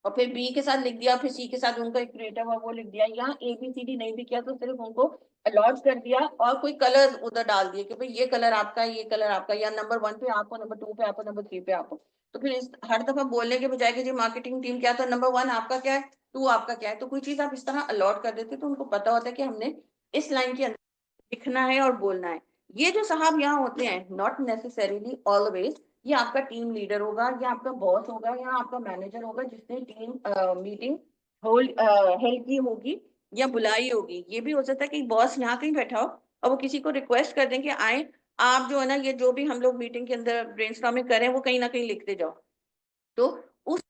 और फिर बी के साथ लिख दिया, फिर सी के साथ उनका एक क्रिएटिव है वो लिख दिया, या ए बी सी डी नहीं भी किया तो सिर्फ उनको अलॉट कर दिया और कोई कलर उधर डाल दिए कि भाई ये कलर आपका है, ये कलर आपका, या नंबर 1 पे आपको, नंबर 2 पे आपको, नंबर 3 पे आपको। तो फिर इस हर दफा बोलने के बजाय कि जी मार्केटिंग टीम क्या, तो नंबर 1 आपका क्या है, 2 आपका क्या है, तो कोई चीज आप इस तरह अलॉट कर देते तो उनको पता होता है कि हमने इस लाइन के अंदर लिखना है और बोलना है। ये जो साहब यहाँ होते हैं नॉट नेसेसरीली ऑलवेज ये आपका टीम लीडर होगा या आपका बॉस होगा या आपका मैनेजर होगा जिसने टीम मीटिंग होल्ड हेल्प की होगी या बुलाई होगी। ये भी हो सकता है कि बॉस यहाँ कहीं बैठा हो और वो किसी को रिक्वेस्ट कर दें कि आए आप जो है ना ये जो भी हम लोग मीटिंग के अंदर ब्रेनस्टॉर्मिंग करें वो कहीं ना कहीं लिखते जाओ। तो उस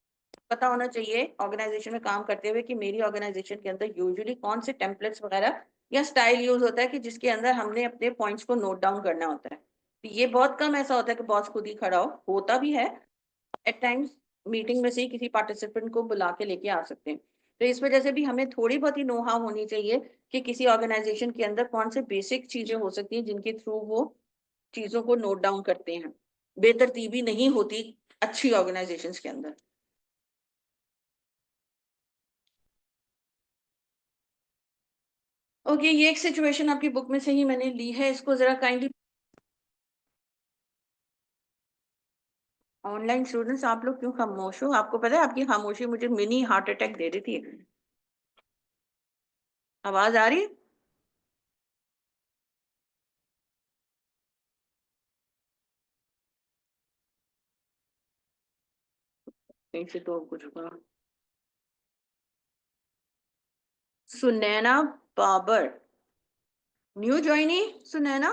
पता होना चाहिए ऑर्गेनाइजेशन में काम करते हुए कि मेरी ऑर्गेनाइजेशन के अंदर यूजुअली कौन से टेम्पलेट्स वगैरह या स्टाइल यूज होता है कि जिसके अंदर हमने अपने पॉइंट्स को नोट डाउन करना होता है। तो ये बहुत कम ऐसा होता है कि बॉस खुद ही खड़ा हो, होता भी है एट टाइम्स। मीटिंग में से ही किसी पार्टिसिपेंट को बुला के लेके आ सकते हैं। तो इस वजह से भी हमें थोड़ी बहुत ही नो हाउ होनी चाहिए कि किसी ऑर्गेनाइजेशन के अंदर कौन से बेसिक चीजें हो सकती हैं जिनके थ्रू वो चीजों को नोट डाउन करते हैं। बेतरतीबी नहीं होती अच्छी ऑर्गेनाइजेशंस के अंदर। ओके, ये एक सिचुएशन आपकी बुक में से ही मैंने ली है, इसको जरा काइंडली। ऑनलाइन स्टूडेंट्स आप लोग क्यों खामोश हो? आपको पता है आपकी खामोशी मुझे मिनी हार्ट अटैक दे रही थी। आवाज आ रही है? कहीं से तो कुछ हुआ। Sunaina Babar, new joinee Sunaina.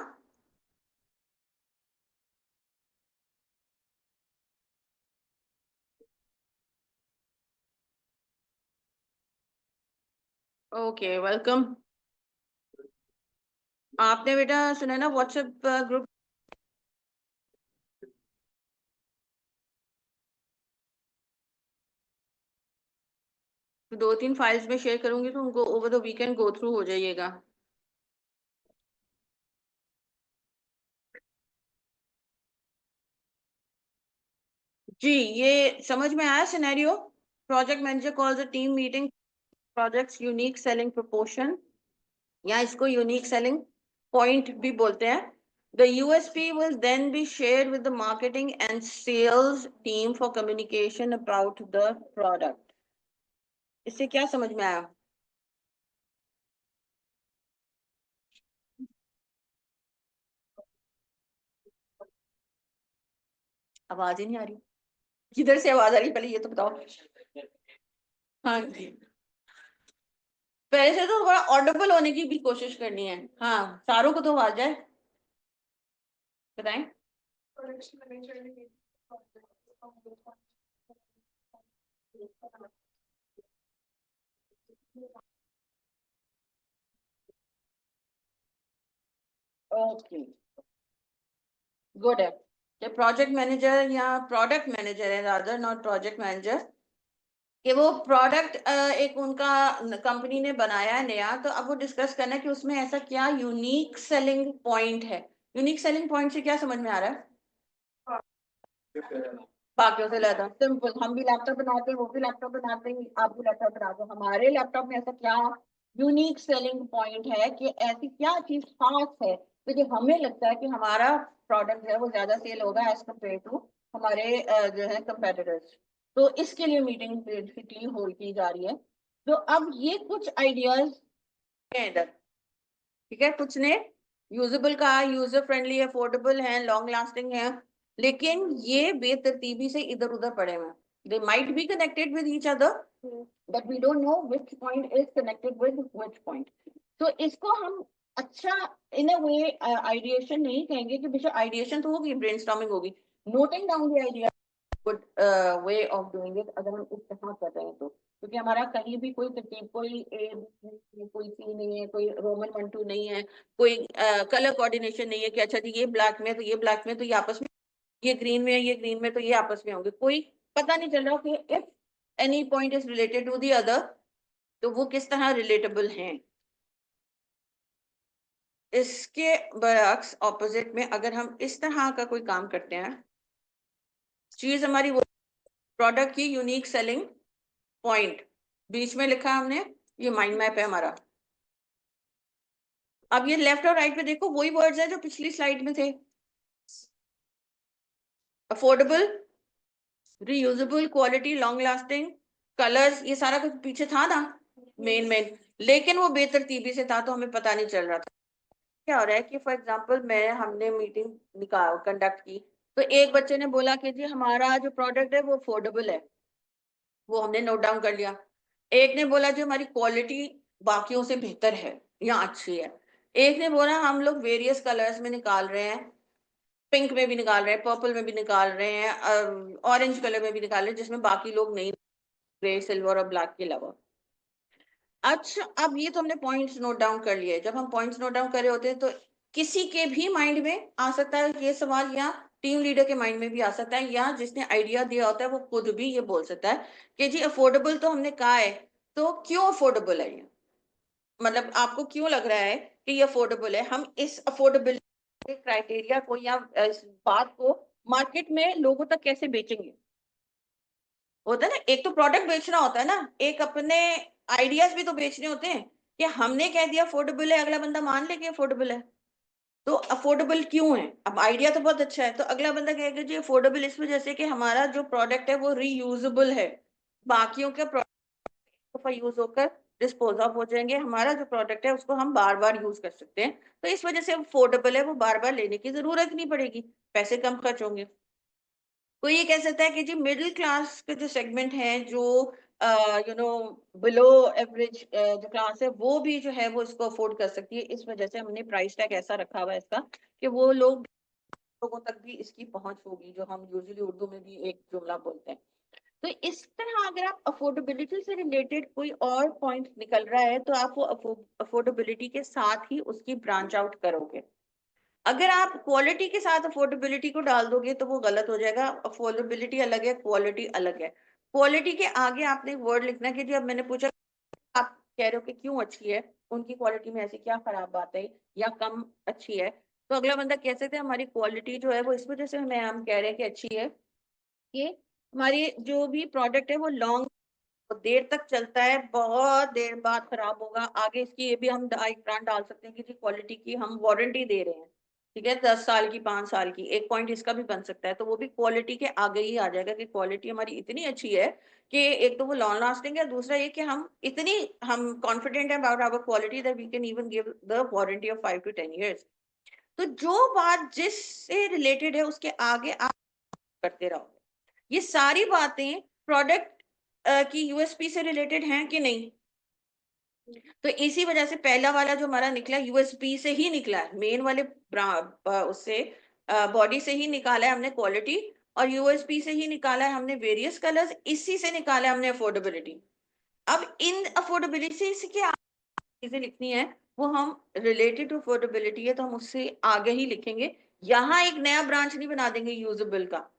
Okay welcome. आपने बेटा सुनैना व्हाट्सएप ग्रुप 2 3 फाइल्स में शेयर करूंगी तो उनको over the weekend go through हो जाइएगा। जी, ये समझ में आया scenario? Project manager calls a team meeting projects unique selling proportion, या इसको यूनिक सेलिंग पॉइंट भी बोलते हैं। The USP will then be shared with the marketing and sales team for communication about the product. इससे क्या समझ में आया? आवाज ही नहीं आ रही, किधर से आवाज आ रही पहले ये तो बताओ। हाँ जी, पहले से तो थोड़ा ऑडिबल होने की भी कोशिश करनी है। हाँ, सारों को तो आवाज है, बताएं। ओके, गुड है। जब प्रोजेक्ट मैनेजर या प्रोडक्ट मैनेजर है, रादर नॉट प्रोजेक्ट मैनेजर, कि वो प्रोडक्ट एक उनका कंपनी ने बनाया है नया, तो अब वो डिस्कस करना है कि उसमें ऐसा क्या यूनिक सेलिंग पॉइंट है। यूनिक सेलिंग पॉइंट से क्या समझ में आ रहा है? बाकियों से ज्यादा सिंपल, हम भी लैपटॉप बनाते हैं, वो भी लैपटॉप बनाते हैं, आप भी लैपटॉप बनाते हो, हमारे लैपटॉप में ऐसा क्या यूनिक सेलिंग पॉइंट है कि ऐसी क्या चीज खास है तो जो हमें लगता है कि हमारा प्रोडक्ट है वो ज्यादा सेल होगा एज कम्पेयर टू हमारे जो है कंपेटिटर्स। तो इसके लिए मीटिंग बेसिकली होल्ड की जा रही है। तो अब ये कुछ आइडियाज हैं इधर, ठीक है, कुछ ने यूजेबल कहा, यूजर फ्रेंडली, अफोर्डेबल है, लॉन्ग लास्टिंग है, लेकिन ये बेतरतीबी से इधर उधर पड़े हुए हैं। They might be connected with each other but we don't know which point is connected with which point. तो इसको हम अच्छा इन अ वे आइडिएशन नहीं कहेंगे कि बेशक आइडिएशन तो होगी, ब्रेनस्टॉर्मिंग होगी, noting down the idea good way of doing it अगर हम इस तरह कर रहे हैं तो, क्योंकि हमारा कहीं भी कोई तरतीब, कोई ए कोई सी नहीं है, कोई रोमन 1 2 नहीं है, कोई कलर कोऑर्डिनेशन नहीं है कि अच्छा जी ये ब्लैक में तो ये ब्लैक में तो ये आपस में, ये ग्रीन में है ये ग्रीन में तो ये आपस में होंगे, कोई पता नहीं चल रहा कि if any point is related to the other तो वो किस तरह रिलेटेबल हैं। इसके बरक्स ऑपोजिट में अगर हम इस तरह का कोई काम करते हैं, चीज हमारी वो प्रोडक्ट की यूनिक सेलिंग पॉइंट, बीच में लिखा हमने ये माइंड मैप है हमारा। अब ये लेफ्ट और राइट में देखो वही वर्ड्स है जो पिछली स्लाइड में थे, affordable, reusable, quality, long lasting, colours, ये सारा कुछ पीछे था ना मेन, लेकिन वो बेतरतीबी से था तो हमें पता नहीं चल रहा था। क्या हो रहा है कि फॉर एग्जांपल मैं हमने मीटिंग निकाल कंडक्ट की, तो एक बच्चे ने बोला कि जी हमारा जो प्रोडक्ट है वो अफोर्डेबल है, वो हमने नोट डाउन कर लिया। एक ने बोला जो हमारी क्वालिटी बाकियों से बेहतर है या अच्छी है। एक ने बोला हम लोग वेरियस कलर्स में निकाल रहे हैं, पिंक में भी निकाल रहे हैं, पर्पल में भी निकाल रहे हैं, ऑरेंज कलर में भी निकाल रहे हैं, जिसमें बाकी लोग नहीं, ग्रे सिल्वर और ब्लैक के अलावा। अच्छा, अब ये तो हमने पॉइंट्स नोट डाउन कर लिए। जब हम पॉइंट्स नोट डाउन कर रहे होते हैं तो किसी के भी माइंड में आ सकता है ये सवाल, या टीम लीडर के माइंड में भी आ सकता है, या जिसने आइडिया दिया होता है वो खुद भी ये बोल सकता है कि जी अफोर्डेबल तो हमने कहा है, तो क्यों अफोर्डेबल है ये, मतलब आपको क्यों लग रहा है कि ये अफोर्डेबल है। हम इस अफोर्डेबिलिटी क्राइटेरिया को या इस बात को मार्केट में लोगों तक कैसे बेचेंगे। होता है ना, एक तो प्रोडक्ट बेचना होता है ना, एक अपने आइडियाज भी तो बेचने होते हैं कि हमने कह दिया अफोर्डेबल है, अगला बंदा मान ले कि अफोर्डेबल है। तो अफोर्डेबल क्यों है, अब आइडिया तो बहुत अच्छा है, तो अगला बंदा कहेगा जी अफोर्डेबल इस वजह से कि हमारा जो प्रोडक्ट है वो रीयूजेबल है, बाकियों के दफा यूज होकर डिस्पोज ऑफ हो जाएंगे, हमारा जो प्रोडक्ट है उसको हम बार बार यूज कर सकते हैं, तो इस वजह से अफोर्डेबल है, वो बार बार लेने की जरूरत नहीं पड़ेगी, पैसे कम खर्च होंगे। कोई ये कह सकता है कि जी मिडिल क्लास के जो सेगमेंट है, जो यू नो बिलो एवरेज जो क्लास है, वो भी जो है वो इसको अफोर्ड कर सकती है, इस वजह से हमने प्राइस टैग ऐसा रखा हुआ है इसका कि वो लोगों तक भी इसकी पहुंच होगी, जो हम यूजुअली उर्दू में भी एक जुमला बोलते हैं। तो इस तरह अगर आप अफोर्डेबिलिटी से रिलेटेड कोई और पॉइंट निकल रहा है तो आप वो अफोर्डेबिलिटी के साथ ही उसकी ब्रांच आउट करोगे। अगर आप क्वालिटी के साथ अफोर्डेबिलिटी को डाल दोगे तो वो गलत हो जाएगा। अफोर्डेबिलिटी अलग है, क्वालिटी अलग है। क्वालिटी के आगे आपने वर्ड लिखना कि जी, अब मैंने पूछा आप कह रहे हो कि क्यों अच्छी है, उनकी क्वालिटी में ऐसी क्या खराब बात है या कम अच्छी है, तो अगला बंदा कह सकते हैं हमारी क्वालिटी जो है वो इस वजह से हम कह रहे हैं कि अच्छी है कि हमारी जो भी प्रोडक्ट है वो लॉन्ग देर तक चलता है, बहुत देर बाद खराब होगा। आगे इसकी ये भी हम एक ब्रांड डाल सकते हैं कि जी क्वालिटी की हम वारंटी दे रहे हैं, ठीक है, 10 साल की, 5 साल की, एक पॉइंट इसका भी बन सकता है, तो वो भी क्वालिटी के आगे ही आ जाएगा कि क्वालिटी हमारी इतनी अच्छी है कि एक तो वो लॉन्ग लास्टिंग है, दूसरा ये कि हम कॉन्फिडेंट है about our quality that we can even give the warranty of 5 to 10 years। तो जो बात जिससे रिलेटेड है उसके आगे आप करते रहो। ये सारी बातें प्रोडक्ट की यूएसपी से रिलेटेड हैं कि नहीं, तो इसी वजह से पहला वाला जो हमारा निकला यूएसपी से ही निकला है, मेन वाले उससे बॉडी से ही निकाला है हमने क्वालिटी, और यूएसपी से ही निकाला है हमने वेरियस कलर्स, इसी से निकाला है हमने अफोर्डेबिलिटी। अब इन अफोर्डेबिलिटी से इसके चीजें लिखनी है वो हम रिलेटेड टू अफोर्डेबिलिटी है तो हम उससे आगे ही लिखेंगे, यहाँ एक नया ब्रांच नहीं बना देंगे यूजेबल का।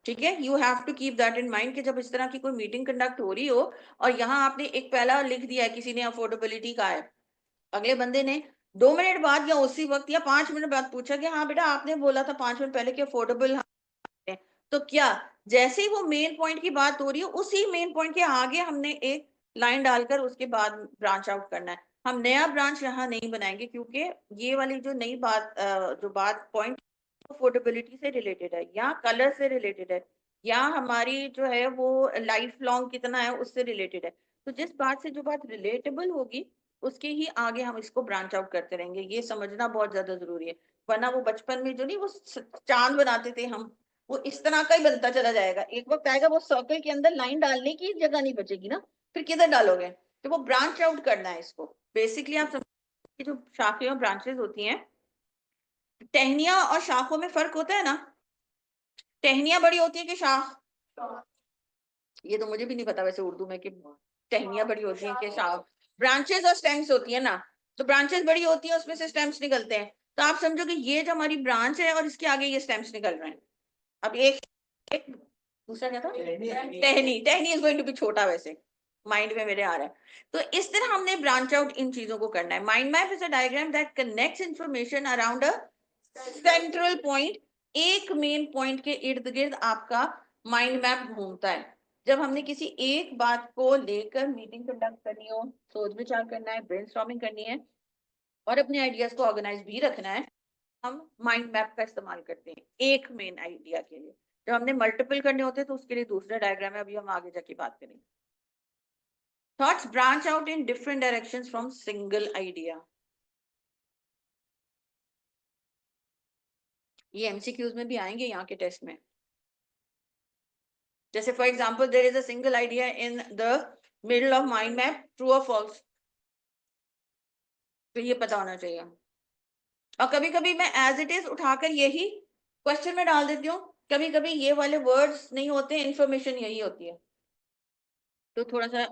ठीक है, you have to keep that in mind कि जब इस तरह की कोई मीटिंग कंडक्ट हो रही हो और यहाँ आपने एक पहला लिख दिया है, किसी ने अफोर्डेबिलिटी का है, अगले बंदे ने 2 मिनट बाद या उसी वक्त या 5 मिनट बाद पूछा कि हाँ बेटा आपने बोला था 5 मिनट पहले कि अफोर्डेबल है, तो क्या जैसे ही वो मेन पॉइंट की बात हो रही है उसी मेन पॉइंट के आगे हमने एक लाइन डालकर उसके बाद ब्रांच आउट करना है। हम नया ब्रांच यहाँ नहीं बनाएंगे क्योंकि ये वाली जो नई बात जो बात पॉइंट अफोर्डेबिलिटी से रिलेटेड है या कलर से रिलेटेड है या हमारी जो है वो लाइफ लॉन्ग कितना है उससे रिलेटेड है, तो जिस बात से जो बात रिलेटेबल होगी उसके ही आगे हम इसको ब्रांच आउट करते रहेंगे, ये समझना बहुत ज्यादा जरूरी है। वरना वो बचपन में जो नहीं वो चांद बनाते थे हम, वो इस तरह का ही बनता चला जाएगा, एक वक्त आएगा वो सर्कल के अंदर लाइन डालने की जगह नहीं बचेगी ना, फिर किधर डालोगे, तो वो ब्रांच आउट करना है इसको। बेसिकली आप समझ जो शाखाएं और ब्रांचेस होती हैं, टहनियां और शाखों में फर्क होता है ना, टहनियां बड़ी होती है कि शाख, ये तो मुझे भी नहीं पता वैसे उर्दू में कि टहनियां बड़ी होती हैं कि शाख। ब्रांचेस और स्टेम्स होती है ना, तो ब्रांचेस बड़ी होती है उसमें से स्टेम्स निकलते हैं, तो आप समझो कि ये जो हमारी ब्रांच है और इसके आगे ये स्टेम्स निकल रहे हैं। अब एक दूसरा क्या था, टहनी, टहनी इज गोइंग टू बी छोटा वैसे माइंड में मेरे आ रहा है। तो इस तरह हमने ब्रांच आउट इन चीजों को करना है। Mind map is a diagram that connects information around a central point, एक मेन पॉइंट के इर्द गिर्द आपका माइंड मैप घूमता है। जब हमने किसी एक बात को लेकर मीटिंग कंडक्ट करनी हो, सोच विचार करना है, ब्रेनस्टॉर्मिंग करनी है और अपने आइडियाज को ऑर्गेनाइज भी रखना है, हम माइंड मैप का इस्तेमाल करते हैं एक मेन आइडिया के लिए। जब हमने मल्टीपल करने होते हैं तो उसके लिए दूसरा डायग्राम है, अभी हम आगे जाके बात करेंगे। Thoughts branch out in different directions from single idea. ये एमसीक्यूज में भी आएंगे यहाँ के टेस्ट में। जैसे for example there is a single idea in the middle of mind map, true और फॉल्स, तो ये पता होना चाहिए। और कभी कभी मैं एज इट इज उठाकर यही क्वेश्चन में डाल देती हूँ, कभी कभी ये वाले वर्ड्स नहीं होते, इंफॉर्मेशन यही होती है, तो थोड़ा सा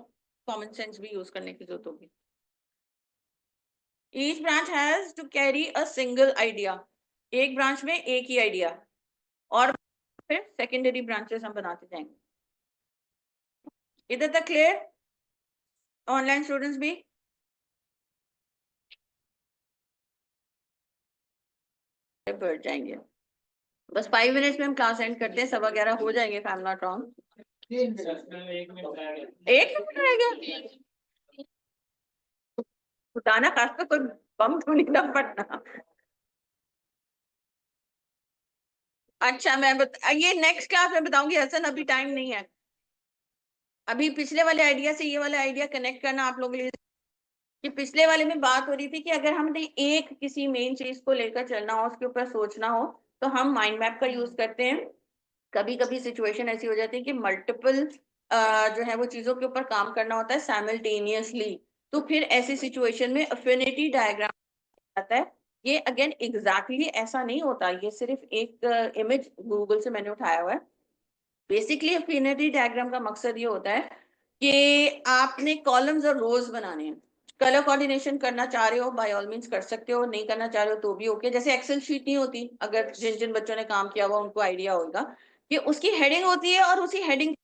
कॉमन सेंस भी यूज करने की जरूरत होगी। Each branch has to carry a single idea, एक ब्रांच में एक ही आइडिया, और फिर सेकेंडरी ब्रांचेस हम बनाते जाएंगे। इधर तक क्लियर? ऑनलाइन स्टूडेंट्स भी बढ़ जाएंगे। बस 5 मिनट्स में हम क्लास एंड करते हैं, 11:15 हो जाएंगे if I'm not wrong। 1 minute रह गया, बताना खास तो कोई बम तो नहीं ना फटना। अच्छा ये नेक्स्ट क्लास में बताऊंगी हसन, अभी टाइम नहीं है। अभी पिछले वाले आइडिया से ये वाला आइडिया कनेक्ट करना आप लोगों के लिए, कि पिछले वाले में बात हो रही थी कि अगर हमने एक किसी मेन चीज को लेकर चलना हो, उसके ऊपर सोचना हो, तो हम माइंड मैप का यूज करते हैं। कभी कभी सिचुएशन ऐसी हो जाती है कि मल्टीपल जो है वो चीजों के ऊपर काम करना होता है साइमल्टेनियसली, तो फिर ऐसी सिचुएशन में अफिनिटी डायग्राम आता है। ये अगेन एग्जैक्टली ऐसा नहीं होता, ये सिर्फ एक इमेज गूगल से मैंने उठाया हुआ है। बेसिकली अफिनिटी डायग्राम का मकसद ये होता है कि आपने कॉलम्स और रोज बनाने हैं। कलर कोऑर्डिनेशन करना चाह रहे हो बाय ऑल मींस कर सकते हो, नहीं करना चाह रहे हो तो भी ओके। जैसे एक्सेल शीट नहीं होती, अगर जिन जिन बच्चों ने काम किया हुआ उनको आइडिया होगा कि उसकी हेडिंग होती है और उसी हेडिंग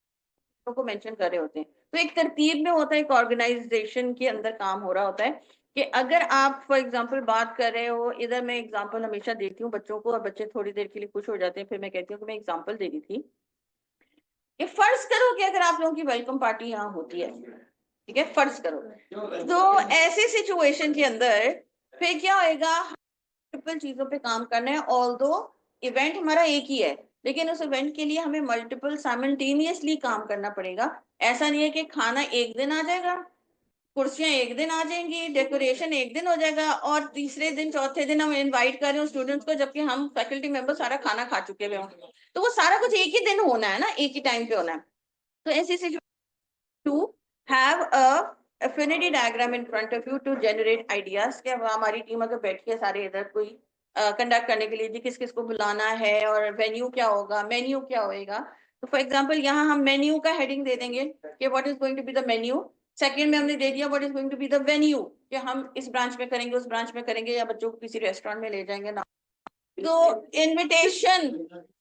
को मेंशन कर रहे होते हैं, तो एक तरतीब में होता है, एक ऑर्गेनाइजेशन के अंदर काम हो रहा होता है। कि अगर आप फॉर एग्जांपल बात कर रहे हो, इधर मैं एग्जांपल हमेशा देती हूँ बच्चों को और बच्चे थोड़ी देर के लिए खुश हो जाते हैं, फिर मैं कहती हूँ कि मैं एग्जांपल दे रही थी कि फर्ज करो कि अगर आप लोगों की वेलकम पार्टी यहाँ होती है, ठीक है, फर्ज करो, तो ऐसे सिचुएशन के अंदर फिर क्या होएगा, मल्टीपल चीजों पे काम करना है। ऑल्दो इवेंट हमारा एक ही है, लेकिन उस इवेंट के लिए हमें मल्टीपल साइमल्टेनियसली काम करना पड़ेगा। ऐसा नहीं है कि खाना एक दिन आ जाएगा, कुर्सियां एक दिन आ जाएंगी, डेकोरेशन एक दिन हो जाएगा और तीसरे दिन चौथे दिन हम इनवाइट कर रहे हो स्टूडेंट्स को, जबकि हम फैकल्टी मेंबर सारा खाना खा चुके हुए हों। तो वो सारा कुछ एक ही दिन होना है ना, एक ही टाइम पे होना है। तो ऐसी to have a affinity diagram in front of you to generate ideas, कि अब हमारी टीम अगर बैठी है सारे इधर कोई कंडक्ट करने के लिए जी किस किस को बुलाना है और वेन्यू क्या होगा, मेन्यू क्या होएगा। तो फॉर एग्जांपल यहाँ हम मेन्यू का हेडिंग दे देंगे कि what is going to be the menu. Second में हमने दे दिया what is going to be the venue, कि हम इस ब्रांच में करेंगे, उस ब्रांच में करेंगे, या बच्चों को किसी रेस्टोरेंट में ले जाएंगे ना। तो इनविटेशन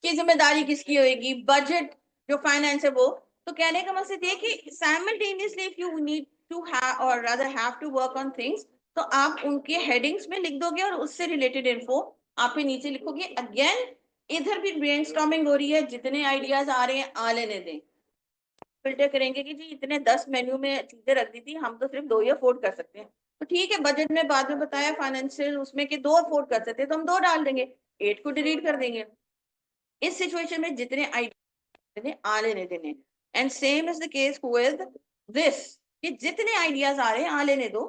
की जिम्मेदारी किसकी होगी, बजट जो फाइनेंस है वो। तो कहने का मकसद ये कि simultaneously if you need to have और rather have to work on things, तो आप उनके हेडिंग्स में लिख दोगे और उससे रिलेटेड इन्फो आप ही नीचे लिखोगे। अगेन इधर भी ब्रेनस्टॉर्मिंग हो रही है, जितने आइडियाज आ रहे हैं आ लेने दें। फिल्टर करेंगे कि जी इतने 10 मेन्यू में चीजें रख दी थी, हम तो सिर्फ 2 ही अफोर्ड कर सकते हैं। तो ठीक है, बजट में बाद में बताया फाइनेंशियल उसमें कि 2 अफोर्ड कर सकते हैं, तो हम 2 डाल देंगे, 8 को डिलीट कर देंगे। इस सिचुएशन में जितने आइडिया आ लेने देने। And same is the case with this, कि जितने आइडियाज आ रहे हैं आ लेने दो,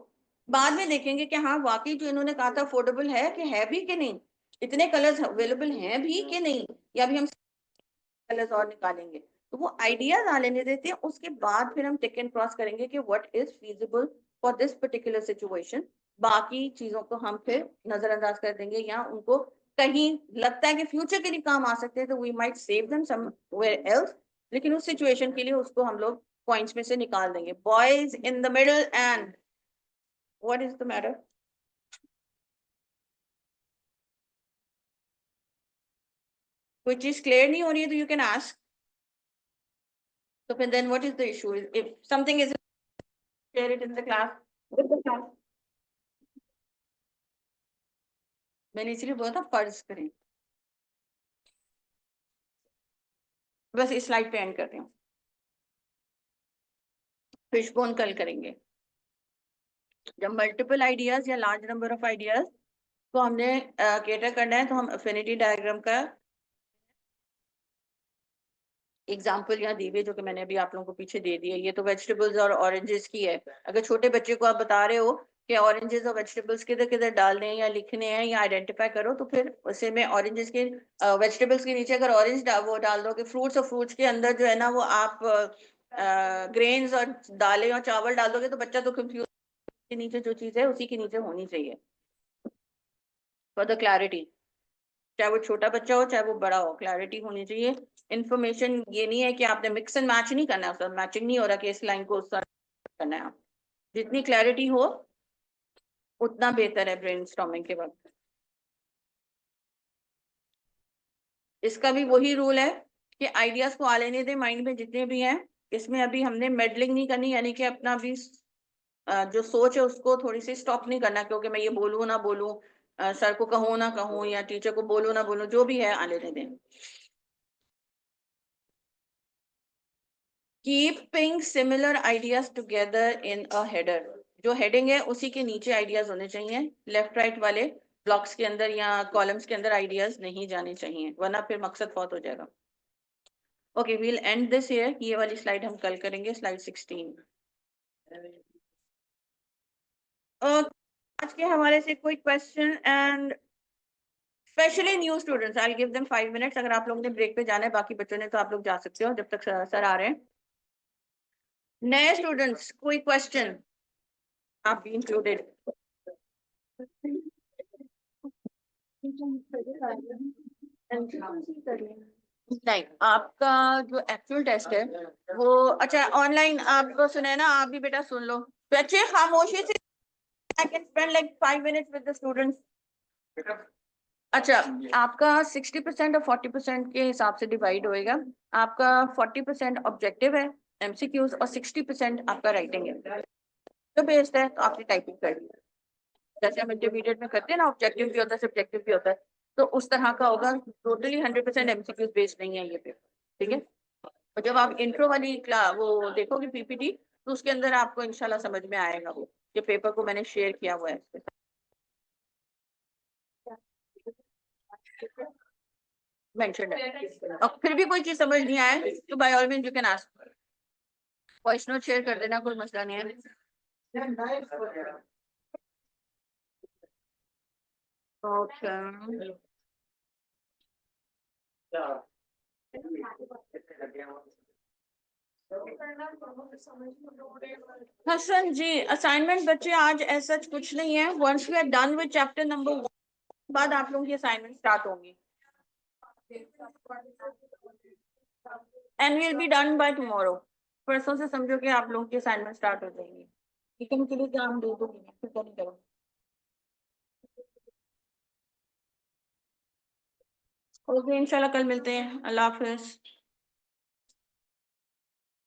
बाद में देखेंगे कि हाँ वाकई जो इन्होंने कहा था अफोर्डेबल है कि है भी कि नहीं, इतने कलर्स अवेलेबल हैं भी कि नहीं, या भी हम कलर्स और निकालेंगे। तो वो आइडियाज आ लेने देते हैं, उसके बाद फिर हम टिक एंड क्रॉस करेंगे कि what is feasible for this particular situation. बाकी चीजों को हम फिर नजरअंदाज कर देंगे, या उनको कहीं लगता है कि फ्यूचर के लिए काम आ सकते हैं तो we might save them somewhere else, लेकिन उस सिचुएशन के लिए उसको हम लोग पॉइंट्स में से निकाल देंगे। Boys in the middle and what is the matter? कोई चीज क्लियर नहीं हो रही है तो यू कैन आस्क। तो फिर then what is the issue? If something is clear it in the class with the class। मैंने इसलिए बोला था फर्ज करें। बस इस स्लाइड पे एंड करते हैं, फिशबोन कल करेंगे। जब मल्टीपल आइडियाज या लार्ज नंबर ऑफ आइडियाज को हमने केटर करना है, तो हम अफिनिटी डायग्राम का एग्जाम्पल यहाँ दी हुई, जो कि मैंने अभी आप लोगों को पीछे दे दिया। ये तो वेजिटेबल्स और ऑरेंजेस की है। अगर छोटे बच्चे को आप बता रहे हो कि ऑरेंजेस और वेजिटेबल्स किधर किधर डालने हैं या लिखने हैं या आइडेंटिफाई करो, तो फिर उसे में ऑरेंजेस के वेजिटेबल्स के नीचे अगर ऑरेंज वो डाल दो कि फ्रूट्स, और फ्रूट्स के अंदर जो है ना वो आप ग्रेन्स और दालें और चावल डाल दोगे, तो बच्चा तो कंफ्यूज, के नीचे जो चीज है उसी के नीचे होनी चाहिए फॉर द क्लैरिटी। चाहे वो छोटा बच्चा हो चाहे वो बड़ा हो, क्लैरिटी होनी चाहिए। इन्फॉर्मेशन ये नहीं है कि आपने मिक्स एंड मैच नहीं करना है, मैचिंग नहीं हो रहा कि इस लाइन को उस तरह करना है। आप जितनी क्लैरिटी हो उतना बेहतर है ब्रेनस्टॉर्मिंग के वक्त। इसका भी वही रूल है कि आइडियाज को आ लेने दें माइंड में जितने भी हैं। इसमें अभी हमने मेडलिंग नहीं करनी, यानी कि अपना भी जो सोच है उसको थोड़ी सी स्टॉप नहीं करना, क्योंकि मैं ये बोलूँ ना बोलूँ, सर को कहूँ ना कहूँ, या टीचर को बोलूँ ना बोलूँ, जो भी है आ लेने दें। Keeping similar ideas together in a header. जो हेडिंग है उसी के नीचे आइडियाज होने चाहिए, लेफ्ट राइट वाले ब्लॉक्स के अंदर या कॉलम्स के अंदर आइडियाज नहीं जाने चाहिए, वरना फिर मकसद बहुत हो जाएगा। Okay, we'll end this here. ये वाली स्लाइड हम कल करेंगे, स्लाइड 16। आज के हवाले से कोई question? And specially new students, I give them 5 minutes. अगर आप लोगों ने ब्रेक पे जाना है, बाकी बच्चों ने तो आप लोग जा सकते हो जब तक सर आ रहे हैं। नए स्टूडेंट्स कोई क्वेश्चन? आप भी इंक्लूडेड। नहीं, आपका जो एक्चुअल टेस्ट है वो, अच्छा ऑनलाइन आप सुने ना, आप भी बेटा सुन लो बच्चे खामोशी से। I can spend like 5 minutes with the students. अच्छा, आपका 60% और 40% के हिसाब से डिवाइड होएगा। आपका 40% ऑब्जेक्टिव है एमसीक्यूज, और 60% आपका राइटिंग है। जो बेस्ड है तो आपने टाइपिंग कर ली, जैसे हम इंटरमीडिएट में करते हैं ना, ऑब्जेक्टिव भी होता है सब्जेक्टिव भी होता है, तो उस तरह का होगा। टोटली 100% एमसीक्यूज बेस्ड नहीं है ये पेपर, ठीक है। और जब आप इंट्रो वाली क्लास वो देखोगे पीपीटी, तो उसके अंदर आपको इंशाल्लाह समझ में आएगा वो, ये पेपर को मैंने शेयर किया हुआ है। मेंशन है। और फिर भी कोई चीज समझ नहीं आए तो by all means you can ask. Voice note share कर देना, कोई मसला नहीं है। ओके, हसन जी, असाइनमेंट बच्चे आज ऐसा कुछ नहीं है। Once we are done with chapter number बाद आप लोगों की असाइनमेंट स्टार्ट होंगी and will be done by tomorrow. परसों से समझो कि आप लोगों की असाइनमेंट स्टार्ट हो जाएंगी। वीकेंड के लिए एग्जाम दे दूंगी मैं, फिक्र नहीं करो। ओके इंशाल्लाह कल मिलते हैं। अल्लाह हाफिज।